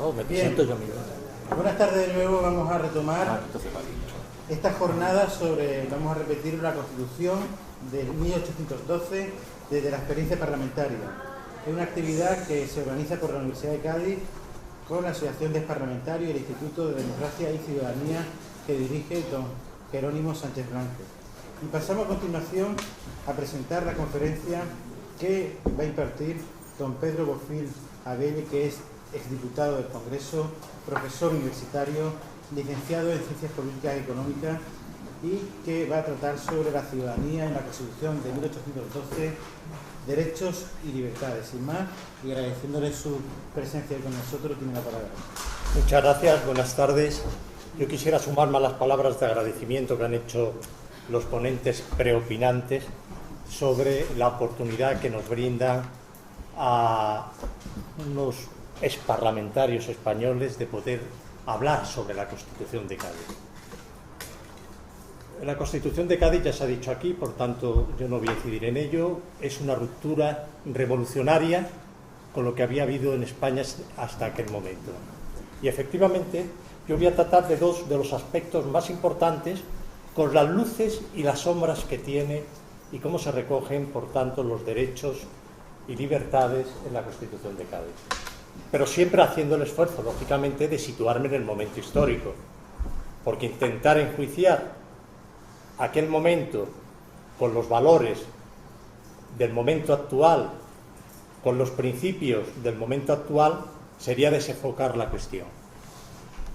No, me presento yo mismo. Buenas tardes de nuevo. Vamos a retomar esta jornada vamos a repetir la Constitución de 1812 desde la experiencia parlamentaria. Es una actividad que se organiza por la Universidad de Cádiz con la Asociación de Parlamentarios y el Instituto de Democracia y Ciudadanía que dirige don Jerónimo Sánchez Blanco. Y pasamos a continuación a presentar la conferencia que va a impartir don Pedro Bofill Abelle, que es exdiputado del Congreso, profesor universitario, licenciado en Ciencias Políticas y Económicas, y que va a tratar sobre la ciudadanía en la Constitución de 1812, derechos y libertades. Sin más, y agradeciéndole su presencia con nosotros, tiene la palabra. Muchas gracias, buenas tardes. Yo quisiera sumarme a las palabras de agradecimiento que han hecho los ponentes preopinantes sobre la oportunidad que nos brindan a unos exparlamentarios españoles de poder hablar sobre la Constitución de Cádiz. La Constitución de Cádiz ya se ha dicho aquí, por tanto yo no voy a incidir en ello. Es una ruptura revolucionaria con lo que había habido en España hasta aquel momento. Y efectivamente yo voy a tratar de dos de los aspectos más importantes, con las luces y las sombras que tiene y cómo se recogen, por tanto, los derechos y libertades en la Constitución de Cádiz. Pero siempre haciendo el esfuerzo, lógicamente, de situarme en el momento histórico, porque intentar enjuiciar aquel momento con los valores del momento actual, con los principios del momento actual, sería desenfocar la cuestión.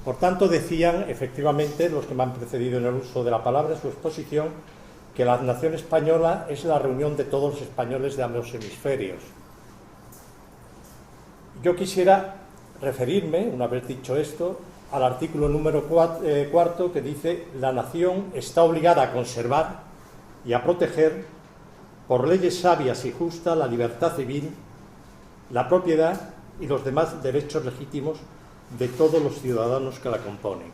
Por tanto, decían efectivamente los que me han precedido en el uso de la palabra en su exposición, que la nación española es la reunión de todos los españoles de ambos hemisferios. Yo quisiera referirme, una vez dicho esto, al artículo número 4 que dice: la nación está obligada a conservar y a proteger por leyes sabias y justas la libertad civil, la propiedad y los demás derechos legítimos de todos los ciudadanos que la componen.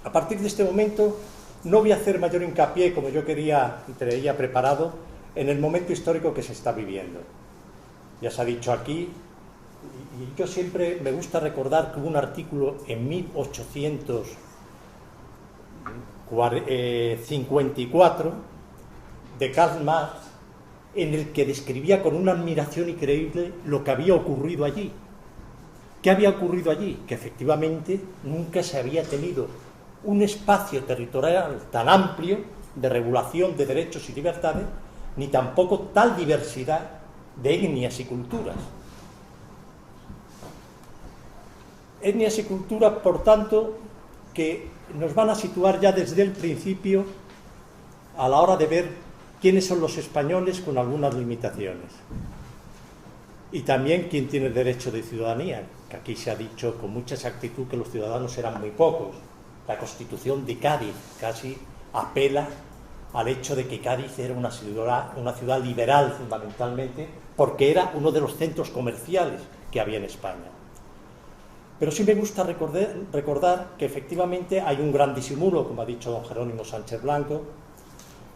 A partir de este momento no voy a hacer mayor hincapié, como yo quería y traía preparado, en el momento histórico que se está viviendo. Ya se ha dicho aquí, y yo siempre me gusta recordar que hubo un artículo en 1854 de Karl Marx en el que describía con una admiración increíble lo que había ocurrido allí. ¿Qué había ocurrido allí? Que efectivamente nunca se había tenido un espacio territorial tan amplio de regulación de derechos y libertades, ni tampoco tal diversidad de etnias y culturas. Etnias y culturas, por tanto, que nos van a situar ya desde el principio a la hora de ver quiénes son los españoles con algunas limitaciones. Y también quién tiene el derecho de ciudadanía, que aquí se ha dicho con mucha exactitud que los ciudadanos eran muy pocos. La Constitución de Cádiz casi apela al hecho de que Cádiz era una ciudad liberal fundamentalmente, porque era uno de los centros comerciales que había en España. Pero sí me gusta recordar que efectivamente hay un gran disimulo, como ha dicho don Jerónimo Sánchez Blanco.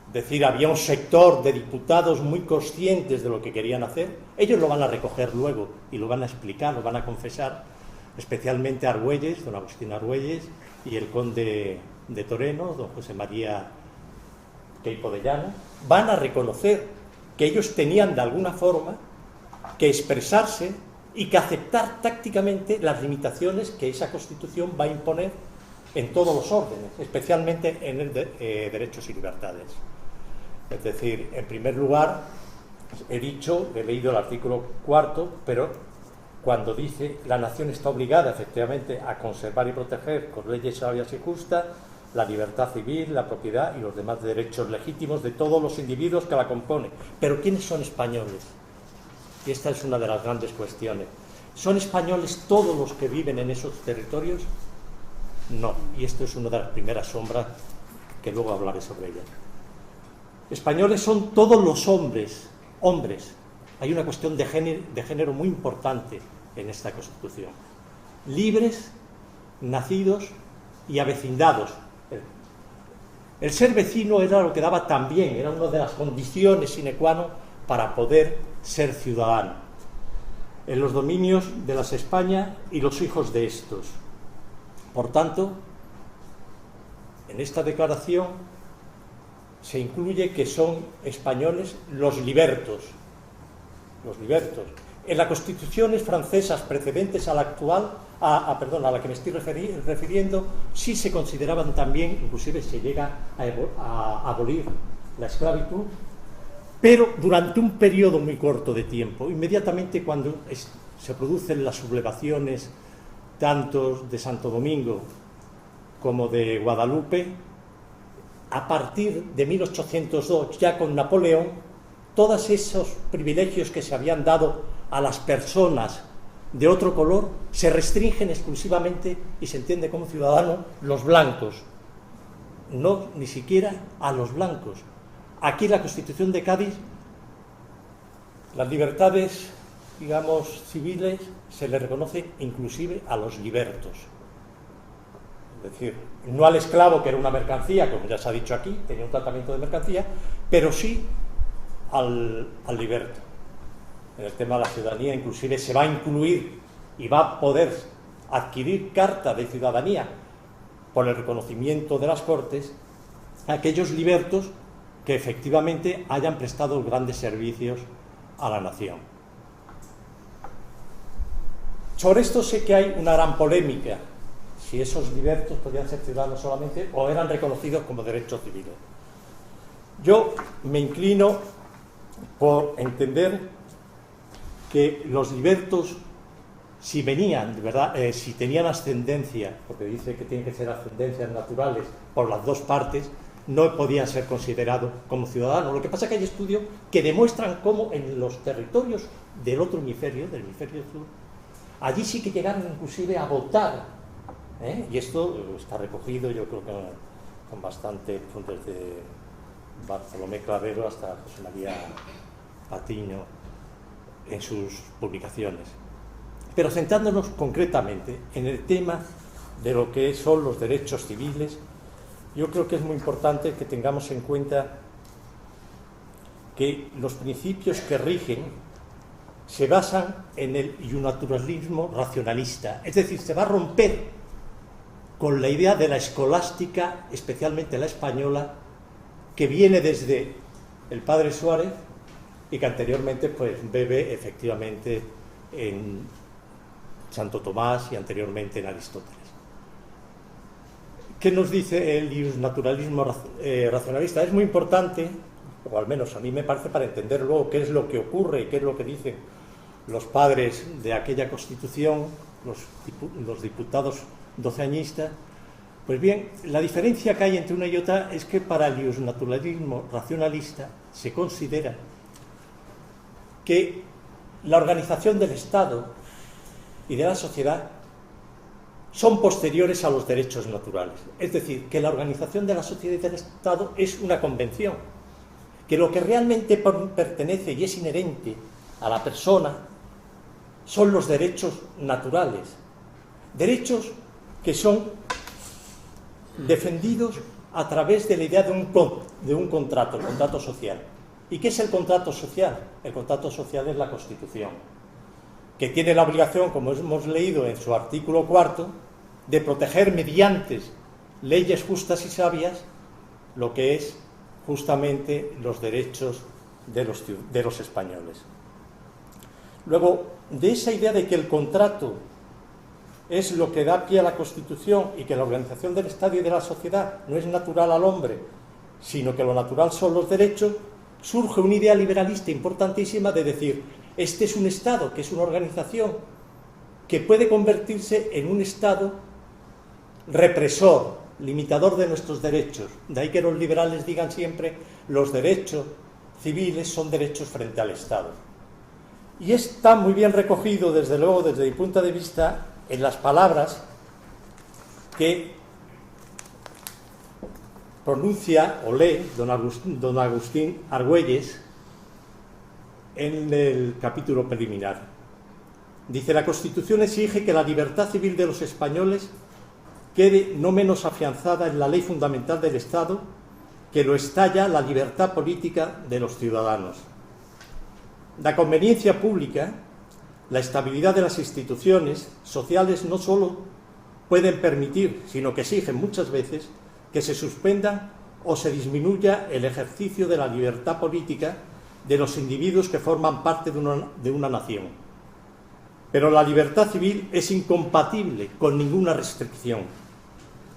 Es decir, había un sector de diputados muy conscientes de lo que querían hacer. Ellos lo van a recoger luego y lo van a explicar, lo van a confesar, especialmente Argüelles, don Agustín Argüelles, y el conde de Toreno, don José María Queipo de Llano, van a reconocer que ellos tenían de alguna forma que expresarse y que aceptar tácticamente las limitaciones que esa Constitución va a imponer en todos los órdenes, especialmente en el de derechos y libertades. Es decir, en primer lugar, he leído el artículo 4, pero cuando dice: la nación está obligada efectivamente a conservar y proteger con leyes sabias y justas la libertad civil, la propiedad y los demás derechos legítimos de todos los individuos que la componen. Pero ¿quiénes son españoles? Y esta es una de las grandes cuestiones. ¿Son españoles todos los que viven en esos territorios? No, y esto es una de las primeras sombras que luego hablaré sobre ella. Españoles son todos los hombres. Hay una cuestión de género muy importante en esta Constitución. Libres, nacidos y avecindados. El ser vecino era lo que daba también, era una de las condiciones sine qua non para poder ser ciudadano. en los dominios de las España y los hijos de estos. Por tanto, en esta declaración se incluye que son españoles los libertos. Los libertos. En las constituciones francesas precedentes a la actual, a la que me estoy refiriendo, sí se consideraban también, inclusive se llega a abolir la esclavitud, pero durante un periodo muy corto de tiempo. Inmediatamente cuando se producen las sublevaciones tanto de Santo Domingo como de Guadalupe, a partir de 1802, ya con Napoleón, todos esos privilegios que se habían dado a las personas de otro color se restringen exclusivamente, y se entiende como ciudadano, los blancos, no ni siquiera a los blancos. Aquí la Constitución de Cádiz, las libertades, digamos, civiles, se le reconoce inclusive a los libertos. Es decir, no al esclavo, que era una mercancía, como ya se ha dicho aquí, tenía un tratamiento de mercancía, pero sí al liberto. En el tema de la ciudadanía, inclusive se va a incluir y va a poder adquirir carta de ciudadanía por el reconocimiento de las Cortes a aquellos libertos que efectivamente hayan prestado grandes servicios a la nación. Sobre esto sé que hay una gran polémica, si esos libertos podían ser ciudadanos solamente o eran reconocidos como derechos civiles. Yo me inclino por entender que los libertos, si venían, de verdad, si tenían ascendencia, porque dice que tienen que ser ascendencias naturales por las dos partes, no podían ser considerados como ciudadanos. Lo que pasa es que hay estudios que demuestran cómo en los territorios del otro hemisferio, del hemisferio sur, allí sí que llegaron inclusive a votar, y esto está recogido, yo creo que con bastante, desde Bartolomé Clavero hasta José María Patiño en sus publicaciones. Pero centrándonos concretamente en el tema de lo que son los derechos civiles, yo creo que es muy importante que tengamos en cuenta que los principios que rigen se basan en el iunaturalismo racionalista, es decir, se va a romper con la idea de la escolástica, especialmente la española, que viene desde el padre Suárez y que anteriormente pues bebe efectivamente en Santo Tomás y anteriormente en Aristóteles. ¿Qué nos dice el iusnaturalismo racionalista? Es muy importante, o al menos a mí me parece, para entender luego qué es lo que ocurre y qué es lo que dicen los padres de aquella Constitución, los diputados doceañistas. Pues bien, la diferencia que hay entre una y otra es que para el iusnaturalismo racionalista se considera que la organización del Estado y de la sociedad son posteriores a los derechos naturales. Es decir, que la organización de la sociedad y del Estado es una convención, que lo que realmente pertenece y es inherente a la persona son los derechos naturales, derechos que son defendidos a través de la idea de un contrato, el contrato social. ¿Y qué es el contrato social? El contrato social es la Constitución, que tiene la obligación, como hemos leído en su artículo 4, de proteger mediante leyes justas y sabias lo que es justamente los derechos de los españoles. Luego, de esa idea de que el contrato es lo que da pie a la Constitución y que la organización del Estado y de la sociedad no es natural al hombre, sino que lo natural son los derechos, surge una idea liberalista importantísima de decir, este es un Estado, que es una organización que puede convertirse en un Estado represor, limitador de nuestros derechos. De ahí que los liberales digan siempre, los derechos civiles son derechos frente al Estado. Y está muy bien recogido, desde luego, desde mi punto de vista, en las palabras que pronuncia o lee don Agustín Argüelles en el capítulo preliminar. Dice, la Constitución exige que la libertad civil de los españoles quede no menos afianzada en la ley fundamental del Estado que lo está ya la libertad política de los ciudadanos. La conveniencia pública La estabilidad de las instituciones sociales no solo pueden permitir, sino que exigen muchas veces que se suspenda o se disminuya el ejercicio de la libertad política de los individuos que forman parte de una nación. Pero la libertad civil es incompatible con ninguna restricción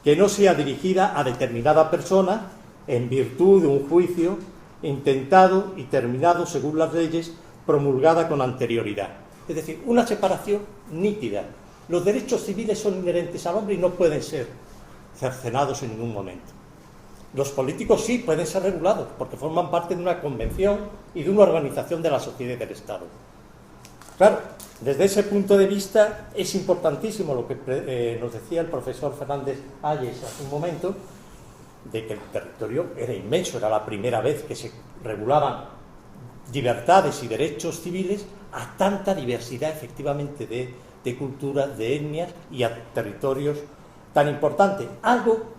que no sea dirigida a determinada persona en virtud de un juicio intentado y terminado según las leyes promulgadas con anterioridad. Es decir, una separación nítida. Los derechos civiles son inherentes al hombre y no pueden ser cercenados en ningún momento. Los políticos sí pueden ser regulados porque forman parte de una convención y de una organización de la sociedad y del Estado. Claro, desde ese punto de vista es importantísimo lo que nos decía el profesor Fernández Ayes hace un momento, de que el territorio era inmenso, era la primera vez que se regulaban libertades y derechos civiles a tanta diversidad efectivamente de culturas, de etnias y a territorios tan importantes. Algo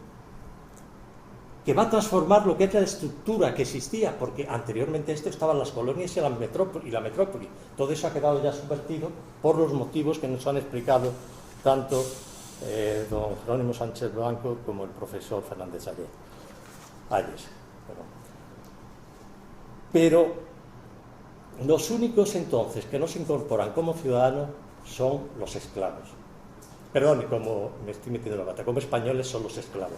que va a transformar lo que es la estructura que existía, porque anteriormente esto estaban las colonias y la metrópoli. Todo eso ha quedado ya subvertido por los motivos que nos han explicado tanto don Jerónimo Sánchez Blanco como el profesor Fernández Ayes. Pero los únicos entonces que no se incorporan como ciudadanos son los esclavos. Perdón, como me estoy metiendo en la pata, como españoles son los esclavos.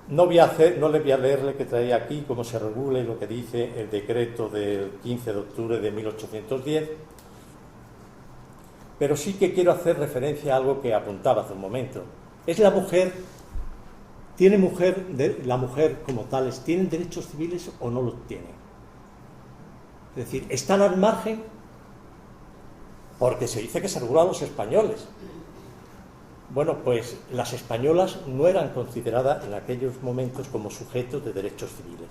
No le voy a leerle que traía aquí cómo se regula y lo que dice el decreto del 15 de octubre de 1810, pero sí que quiero hacer referencia a algo que apuntaba hace un momento. Es la mujer, la mujer como tales, ¿tienen derechos civiles o no los tienen? Es decir, están al margen porque se dice que se regula a los españoles. Bueno, pues las españolas no eran consideradas en aquellos momentos como sujetos de derechos civiles,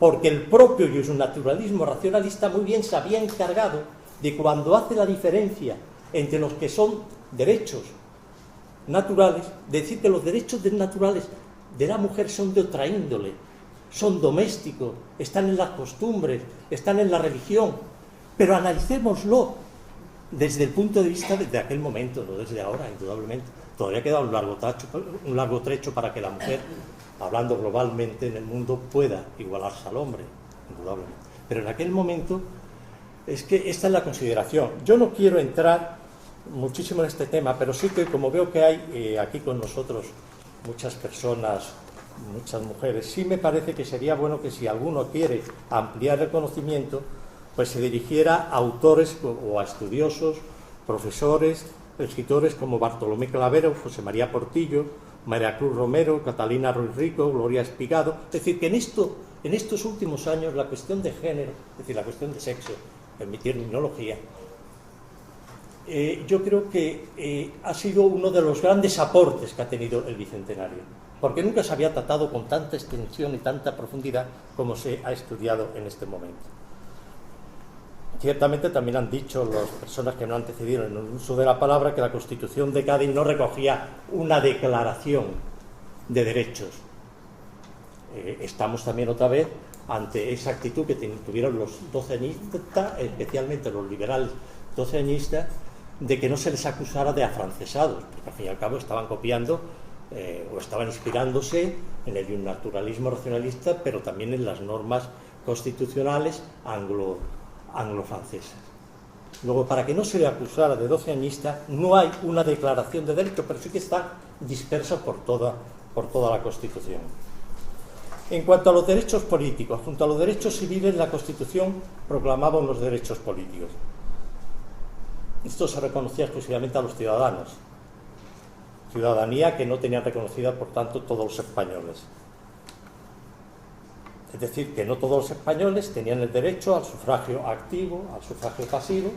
porque el propio naturalismo racionalista muy bien se había encargado de, cuando hace la diferencia entre los que son derechos naturales, de decir que los derechos naturales de la mujer son de otra índole, son domésticos, están en las costumbres, están en la religión, pero analicémoslo desde el punto de vista de aquel momento, no desde ahora, indudablemente. Todavía queda un largo trecho para que la mujer, hablando globalmente en el mundo, pueda igualarse al hombre, indudablemente. Pero en aquel momento es que esta es la consideración. Yo no quiero entrar muchísimo en este tema, pero sí que, como veo que hay aquí con nosotros muchas personas, muchas mujeres, sí me parece que sería bueno que si alguno quiere ampliar el conocimiento, pues se dirigiera a autores o a estudiosos, profesores, escritores como Bartolomé Clavero, José María Portillo, María Cruz Romero, Catalina Ruiz Rico, Gloria Espigado. Es decir, que en estos últimos años la cuestión de género, es decir, la cuestión de sexo, permitir terminología, yo creo que ha sido uno de los grandes aportes que ha tenido el Bicentenario, porque nunca se había tratado con tanta extensión y tanta profundidad como se ha estudiado en este momento. Ciertamente también han dicho las personas que no han antecedido en el uso de la palabra que la Constitución de Cádiz no recogía una declaración de derechos. Estamos también otra vez ante esa actitud que tuvieron los doceñistas, especialmente los liberales doceñistas, de que no se les acusara de afrancesados, porque al fin y al cabo estaban copiando o estaban inspirándose en el naturalismo racionalista, pero también en las normas constitucionales anglo-francesas. Luego, para que no se le acusara de doceñista, no hay una declaración de derecho, pero sí que está dispersa por toda la Constitución. En cuanto a los derechos políticos, junto a los derechos civiles, la Constitución proclamaba unos derechos políticos. Esto se reconocía exclusivamente a los ciudadanos, ciudadanía que no tenían reconocida, por tanto, todos los españoles. Es decir, que no todos los españoles tenían el derecho al sufragio activo, al sufragio pasivo,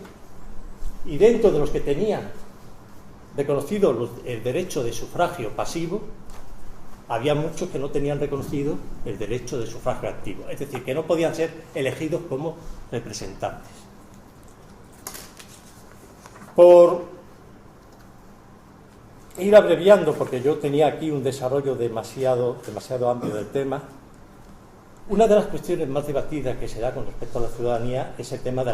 y dentro de los que tenían reconocido el derecho de sufragio pasivo, había muchos que no tenían reconocido el derecho de sufragio activo, es decir, que no podían ser elegidos como representantes. Por ir abreviando, porque yo tenía aquí un desarrollo demasiado amplio del tema, una de las cuestiones más debatidas que se da con respecto a la ciudadanía es el tema de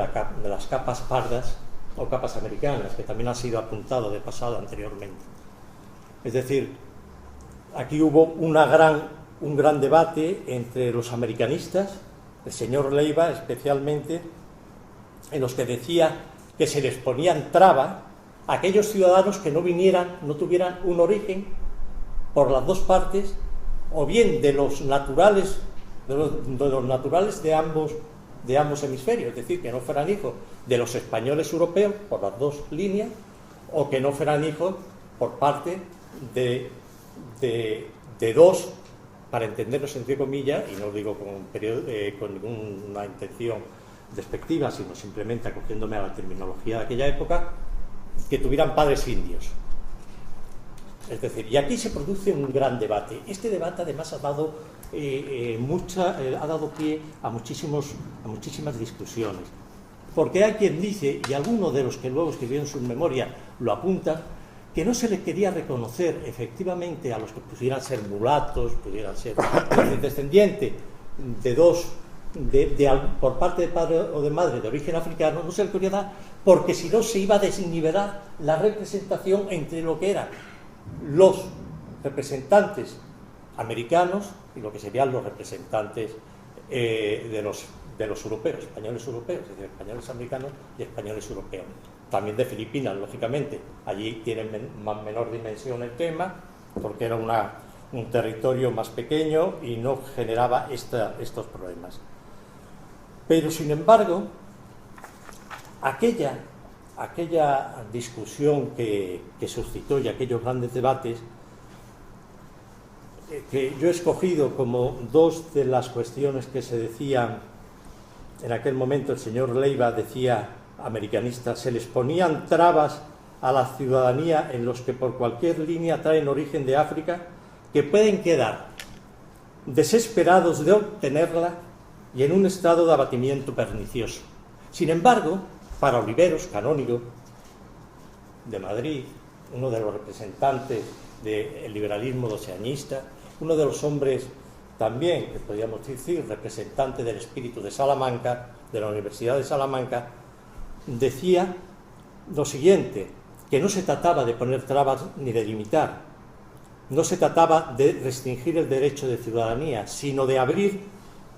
las capas pardas o capas americanas, que también ha sido apuntado de pasado anteriormente. Es decir, aquí hubo un gran debate entre los americanistas, el señor Leiva especialmente, en los que decía que se les ponían traba a aquellos ciudadanos que no tuvieran un origen por las dos partes, o bien de los naturales de ambos hemisferios, es decir, que no fueran hijos de los españoles europeos por las dos líneas, o que no fueran hijos por parte de dos, para entenderlos entre comillas, y no lo digo con ninguna intención despectiva, sino simplemente acogiéndome a la terminología de aquella época, que tuvieran padres indios. Es decir, y aquí se produce un gran debate. Este debate además ha dado pie a muchísimas discusiones, porque hay quien dice, y algunos de los que luego escribieron sus memorias lo apuntan, que no se les quería reconocer efectivamente a los que pudieran ser mulatos, pudieran ser descendientes de dos, por parte de padre o de madre de origen africano, no se les quería dar, porque si no se iba a desnivelar la representación entre lo que eran los representantes americanos y lo que serían los representantes de los europeos, españoles europeos, es decir, españoles americanos y españoles europeos. También de Filipinas, lógicamente. Allí tienen menor dimensión el tema, porque era un territorio más pequeño y no generaba estos problemas. Pero, sin embargo, aquella discusión que suscitó y aquellos grandes debates, que yo he escogido como dos de las cuestiones que se decían en aquel momento. El señor Leiva decía, americanista, se les ponían trabas a la ciudadanía en los que por cualquier línea traen origen de África, que pueden quedar desesperados de obtenerla y en un estado de abatimiento pernicioso. Sin embargo, para Oliveros, canónigo de Madrid, uno de los representantes del liberalismo doceañista, uno de los hombres también, que podríamos decir, representante del espíritu de Salamanca, de la Universidad de Salamanca, decía lo siguiente, que no se trataba de poner trabas ni de limitar, no se trataba de restringir el derecho de ciudadanía, sino de abrir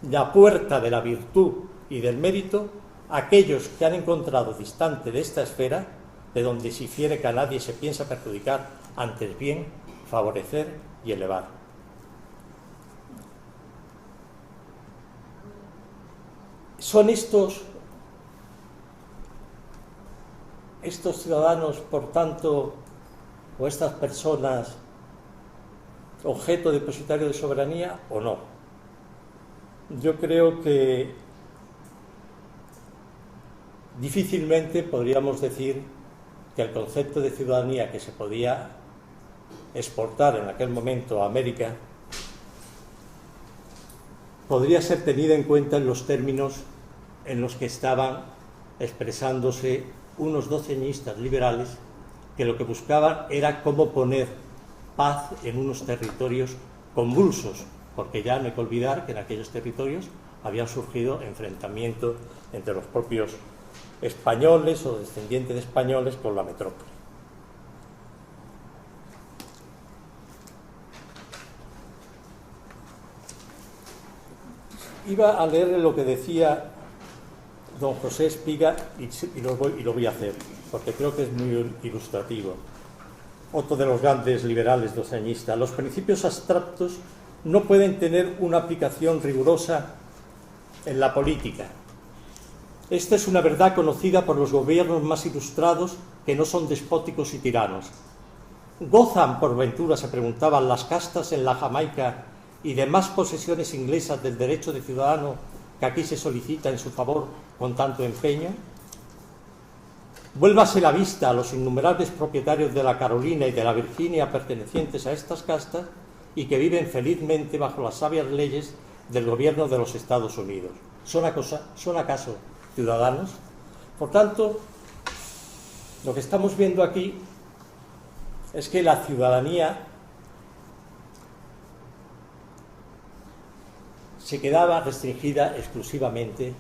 la puerta de la virtud y del mérito a aquellos que han encontrado distante de esta esfera, de donde se infiere que a nadie se piensa perjudicar, antes bien favorecer y elevar. Son estos ciudadanos, por tanto, o estas personas, objeto depositario de soberanía o no. Yo creo que difícilmente podríamos decir que el concepto de ciudadanía que se podía exportar en aquel momento a América podría ser tenida en cuenta en los términos en los que estaban expresándose unos doceñistas liberales que lo que buscaban era cómo poner paz en unos territorios convulsos, porque ya no hay que olvidar que en aquellos territorios habían surgido enfrentamientos entre los propios españoles o descendientes de españoles con la metrópoli. Iba a leer lo que decía don José Espiga y lo voy a hacer, porque creo que es muy ilustrativo. Otro de los grandes liberales doceñistas: los principios abstractos no pueden tener una aplicación rigurosa en la política. Esta es una verdad conocida por los gobiernos más ilustrados, que no son despóticos y tiranos. ¿Gozan, por ventura, se preguntaban, las castas en la Jamaica y demás posesiones inglesas del derecho de ciudadano que aquí se solicita en su favor con tanto empeño? Vuélvase la vista a los innumerables propietarios de la Carolina y de la Virginia pertenecientes a estas castas y que viven felizmente bajo las sabias leyes del gobierno de los Estados Unidos. ¿Son acaso ciudadanos? Por tanto, lo que estamos viendo aquí es que la ciudadanía se quedaba restringida exclusivamente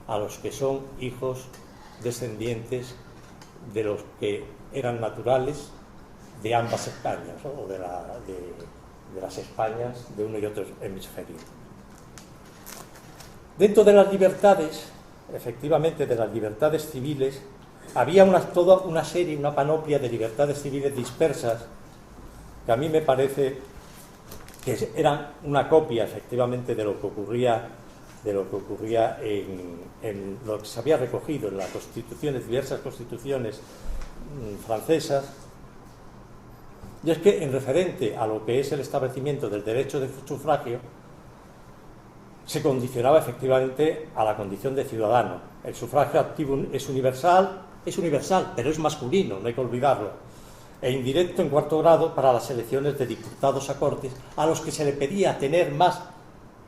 a los que son hijos descendientes de los que eran naturales de ambas Españas, ¿no? O de las Españas de uno y otro hemisferio. Dentro de las libertades, efectivamente de las libertades civiles, había toda una serie, una panoplia de libertades civiles dispersas que a mí me parece que eran una copia efectivamente de lo que ocurría en lo que se había recogido en las constituciones, diversas constituciones francesas. Y es que en referente a lo que es el establecimiento del derecho de sufragio se condicionaba efectivamente a la condición de ciudadano. El sufragio activo es universal, pero es masculino, no hay que olvidarlo, e indirecto en cuarto grado para las elecciones de diputados a Cortes, a los que se le pedía tener más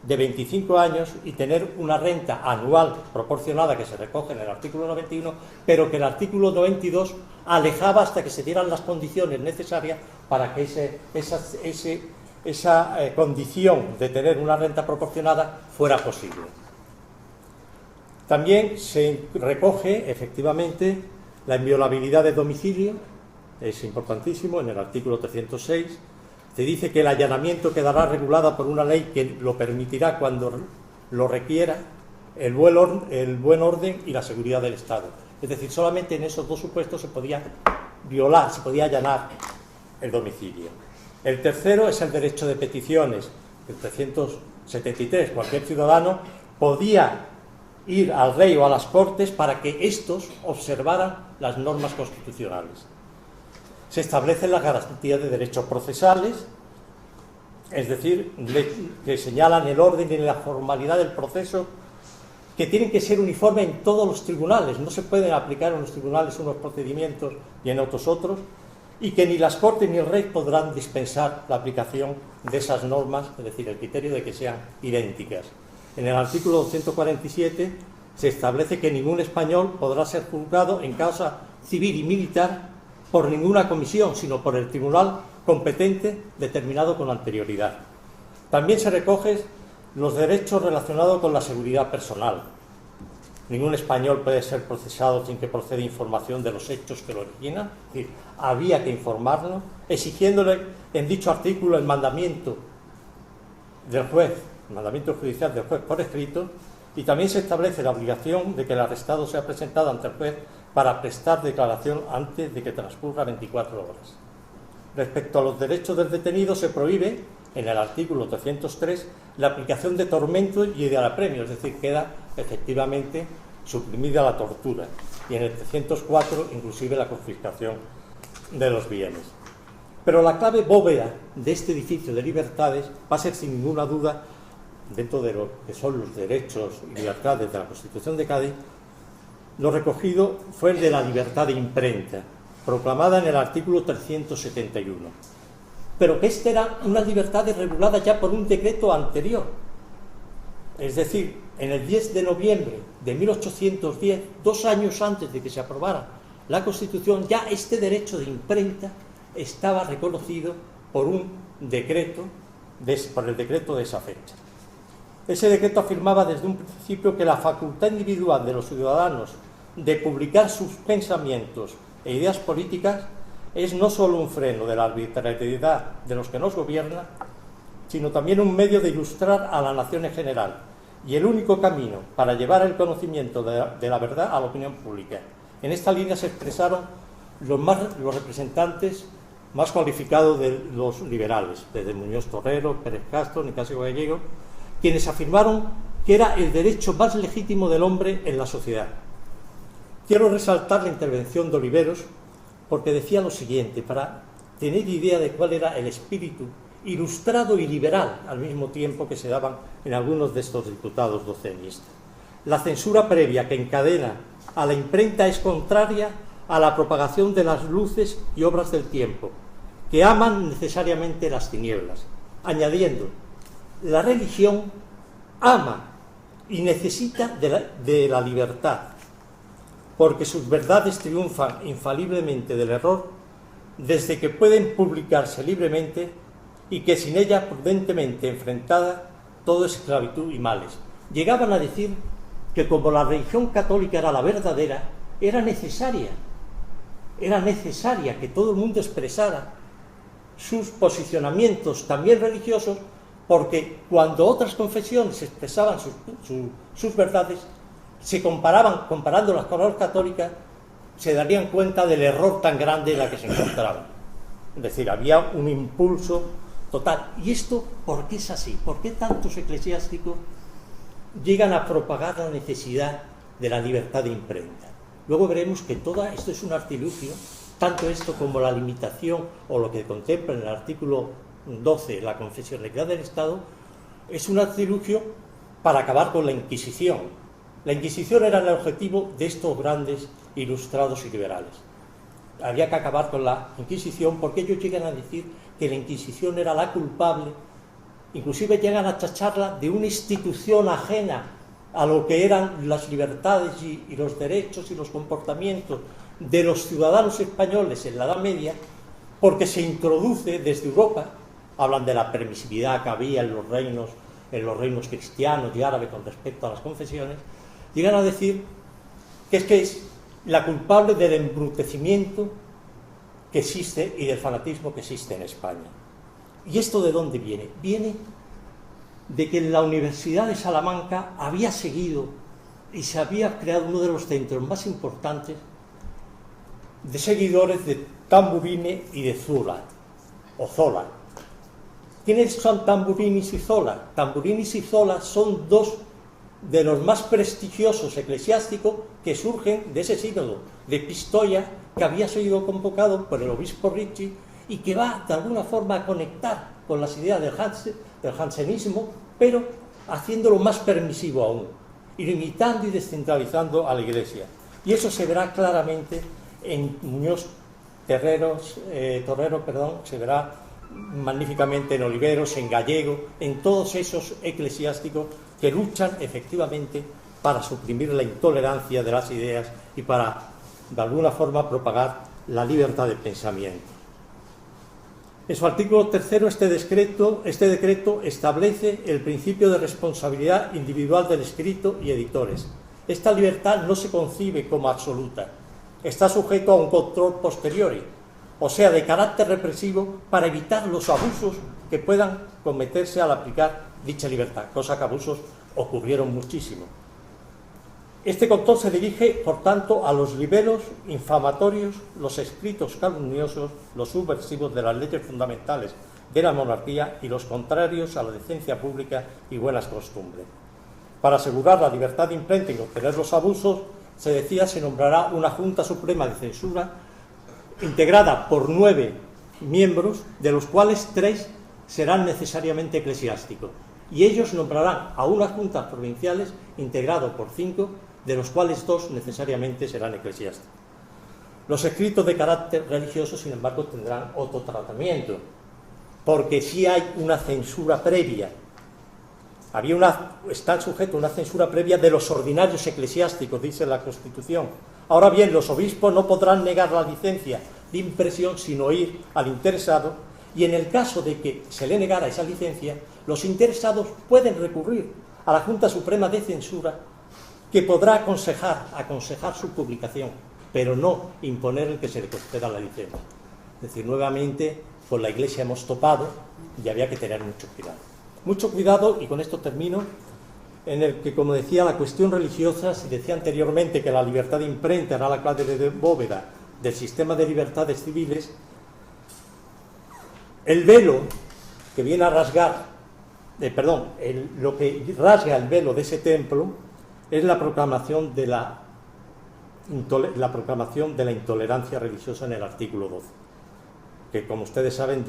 de 25 años y tener una renta anual proporcionada que se recoge en el artículo 91, pero que el artículo 92 alejaba hasta que se dieran las condiciones necesarias para que esa condición de tener una renta proporcionada fuera posible. También se recoge efectivamente la inviolabilidad de domicilio, es importantísimo, en el artículo 306 se dice que el allanamiento quedará regulado por una ley que lo permitirá cuando lo requiera el buen orden y la seguridad del Estado. Es decir, solamente en esos dos supuestos se podía violar, se podía allanar el domicilio. El tercero es el derecho de peticiones. El 373, cualquier ciudadano podía ir al rey o a las Cortes para que éstos observaran las normas constitucionales. Se establecen las garantías de derechos procesales, es decir, que señalan el orden y la formalidad del proceso, que tienen que ser uniformes en todos los tribunales. No se pueden aplicar en los tribunales unos procedimientos y en otros otros, y que ni las Cortes ni el rey podrán dispensar la aplicación de esas normas, es decir, el criterio de que sean idénticas. En el artículo 247 se establece que ningún español podrá ser juzgado en causa civil y militar por ninguna comisión, sino por el tribunal competente determinado con anterioridad. También se recogen los derechos relacionados con la seguridad personal. Ningún español puede ser procesado sin que proceda información de los hechos que lo originan, es decir, había que informarlo, exigiéndole en dicho artículo el mandamiento del juez, el mandamiento judicial del juez por escrito, y también se establece la obligación de que el arrestado sea presentado ante el juez para prestar declaración antes de que transcurra 24 horas. Respecto a los derechos del detenido, se prohíbe, en el artículo 303, la aplicación de tormento y de apremio, es decir, queda efectivamente suprimida la tortura, y en el 304 inclusive la confiscación de los bienes. Pero la clave bóveda de este edificio de libertades va a ser sin ninguna duda, dentro de lo que son los derechos y libertades de la Constitución de Cádiz, lo recogido fue el de la libertad de imprenta, proclamada en el artículo 371. Pero que esta era una libertad regulada ya por un decreto anterior. Es decir, en el 10 de noviembre de 1810, 2 años antes de que se aprobara la Constitución, ya este derecho de imprenta estaba reconocido por un decreto, por el decreto de esa fecha. Ese decreto afirmaba desde un principio que la facultad individual de los ciudadanos de publicar sus pensamientos e ideas políticas es no solo un freno de la arbitrariedad de los que nos gobiernan, sino también un medio de ilustrar a la nación en general y el único camino para llevar el conocimiento de la verdad a la opinión pública. En esta línea se expresaron los representantes más cualificados de los liberales, desde Muñoz Torrero, Pérez Castro, Nicasio Gallego, quienes afirmaron que era el derecho más legítimo del hombre en la sociedad. Quiero resaltar la intervención de Oliveros porque decía lo siguiente, para tener idea de cuál era el espíritu ilustrado y liberal al mismo tiempo que se daban en algunos de estos diputados docenistas. La censura previa que encadena a la imprenta es contraria a la propagación de las luces y obras del tiempo, que aman necesariamente las tinieblas, añadiendo: la religión ama y necesita de la libertad, porque sus verdades triunfan infaliblemente del error desde que pueden publicarse libremente y que sin ella prudentemente enfrentada todo es esclavitud y males. Llegaban a decir que como la religión católica era la verdadera, era necesaria que todo el mundo expresara sus posicionamientos también religiosos, porque cuando otras confesiones expresaban sus verdades, se comparándolas con las católicas, se darían cuenta del error tan grande en la que se encontraban. Es decir, había un impulso total. ¿Y esto por qué es así? ¿Por qué tantos eclesiásticos llegan a propagar la necesidad de la libertad de imprenta? Luego veremos que todo esto es un artilugio, tanto esto como la limitación o lo que contempla en el artículo 12, la confesionalidad del Estado, es un artilugio para acabar con la Inquisición. La Inquisición era el objetivo de estos grandes ilustrados y liberales. Había que acabar con la Inquisición, porque ellos llegan a decir que la Inquisición era la culpable, inclusive llegan a tacharla de una institución ajena a lo que eran las libertades y los derechos y los comportamientos de los ciudadanos españoles en la Edad Media, porque se introduce desde Europa. Hablan de la permisividad que había en los reinos cristianos y árabes con respecto a las confesiones. Llegan a decir que es la culpable del embrutecimiento que existe y del fanatismo que existe en España. ¿Y esto de dónde viene? Viene de que en la Universidad de Salamanca había seguido y se había creado uno de los centros más importantes de seguidores de Tamburini y de Zola. ¿Quiénes son Tamburini y Zola? Tamburini y Zola son dos de los más prestigiosos eclesiásticos que surgen de ese sínodo de Pistoia, que había sido convocado por el obispo Ricci y que va de alguna forma a conectar con las ideas del jansenismo, pero haciéndolo más permisivo aún, y limitando y descentralizando a la Iglesia. Y eso se verá claramente en Muñoz Torrero, se verá magníficamente en Oliveros, en Gallego, en todos esos eclesiásticos que luchan efectivamente para suprimir la intolerancia de las ideas y para, de alguna forma, propagar la libertad de pensamiento. En su artículo 3, este decreto establece el principio de responsabilidad individual del escrito y editores. Esta libertad no se concibe como absoluta, está sujeto a un control posteriori, o sea, de carácter represivo, para evitar los abusos que puedan cometerse al aplicar dicha libertad, cosa que abusos ocurrieron muchísimo. Este control se dirige, por tanto, a los libelos infamatorios, los escritos calumniosos, los subversivos de las leyes fundamentales de la monarquía y los contrarios a la decencia pública y buenas costumbres. Para asegurar la libertad de imprenta y contener los abusos, se decía, se nombrará una Junta Suprema de Censura integrada por 9 miembros, de los cuales 3 serán necesariamente eclesiásticos, y ellos nombrarán a unas juntas provinciales integrado por 5, de los cuales 2 necesariamente serán eclesiásticos. Los escritos de carácter religioso, sin embargo, tendrán otro tratamiento, porque sí hay una censura previa. Están sujetos a una censura previa de los ordinarios eclesiásticos, dice la Constitución. Ahora bien, los obispos no podrán negar la licencia de impresión sin oír al interesado, y en el caso de que se le negara esa licencia, los interesados pueden recurrir a la Junta Suprema de Censura, que podrá aconsejar su publicación, pero no imponer el que se le conceda la licencia. Es decir, nuevamente, con la Iglesia hemos topado y había que tener mucho cuidado. Mucho cuidado, y con esto termino, en el que, como decía, la cuestión religiosa, se decía anteriormente que la libertad de imprenta era la clave de bóveda del sistema de libertades civiles. El velo que viene a rasgar, lo que rasga el velo de ese templo es la proclamación de la intolerancia religiosa en el artículo 12, que, como ustedes saben,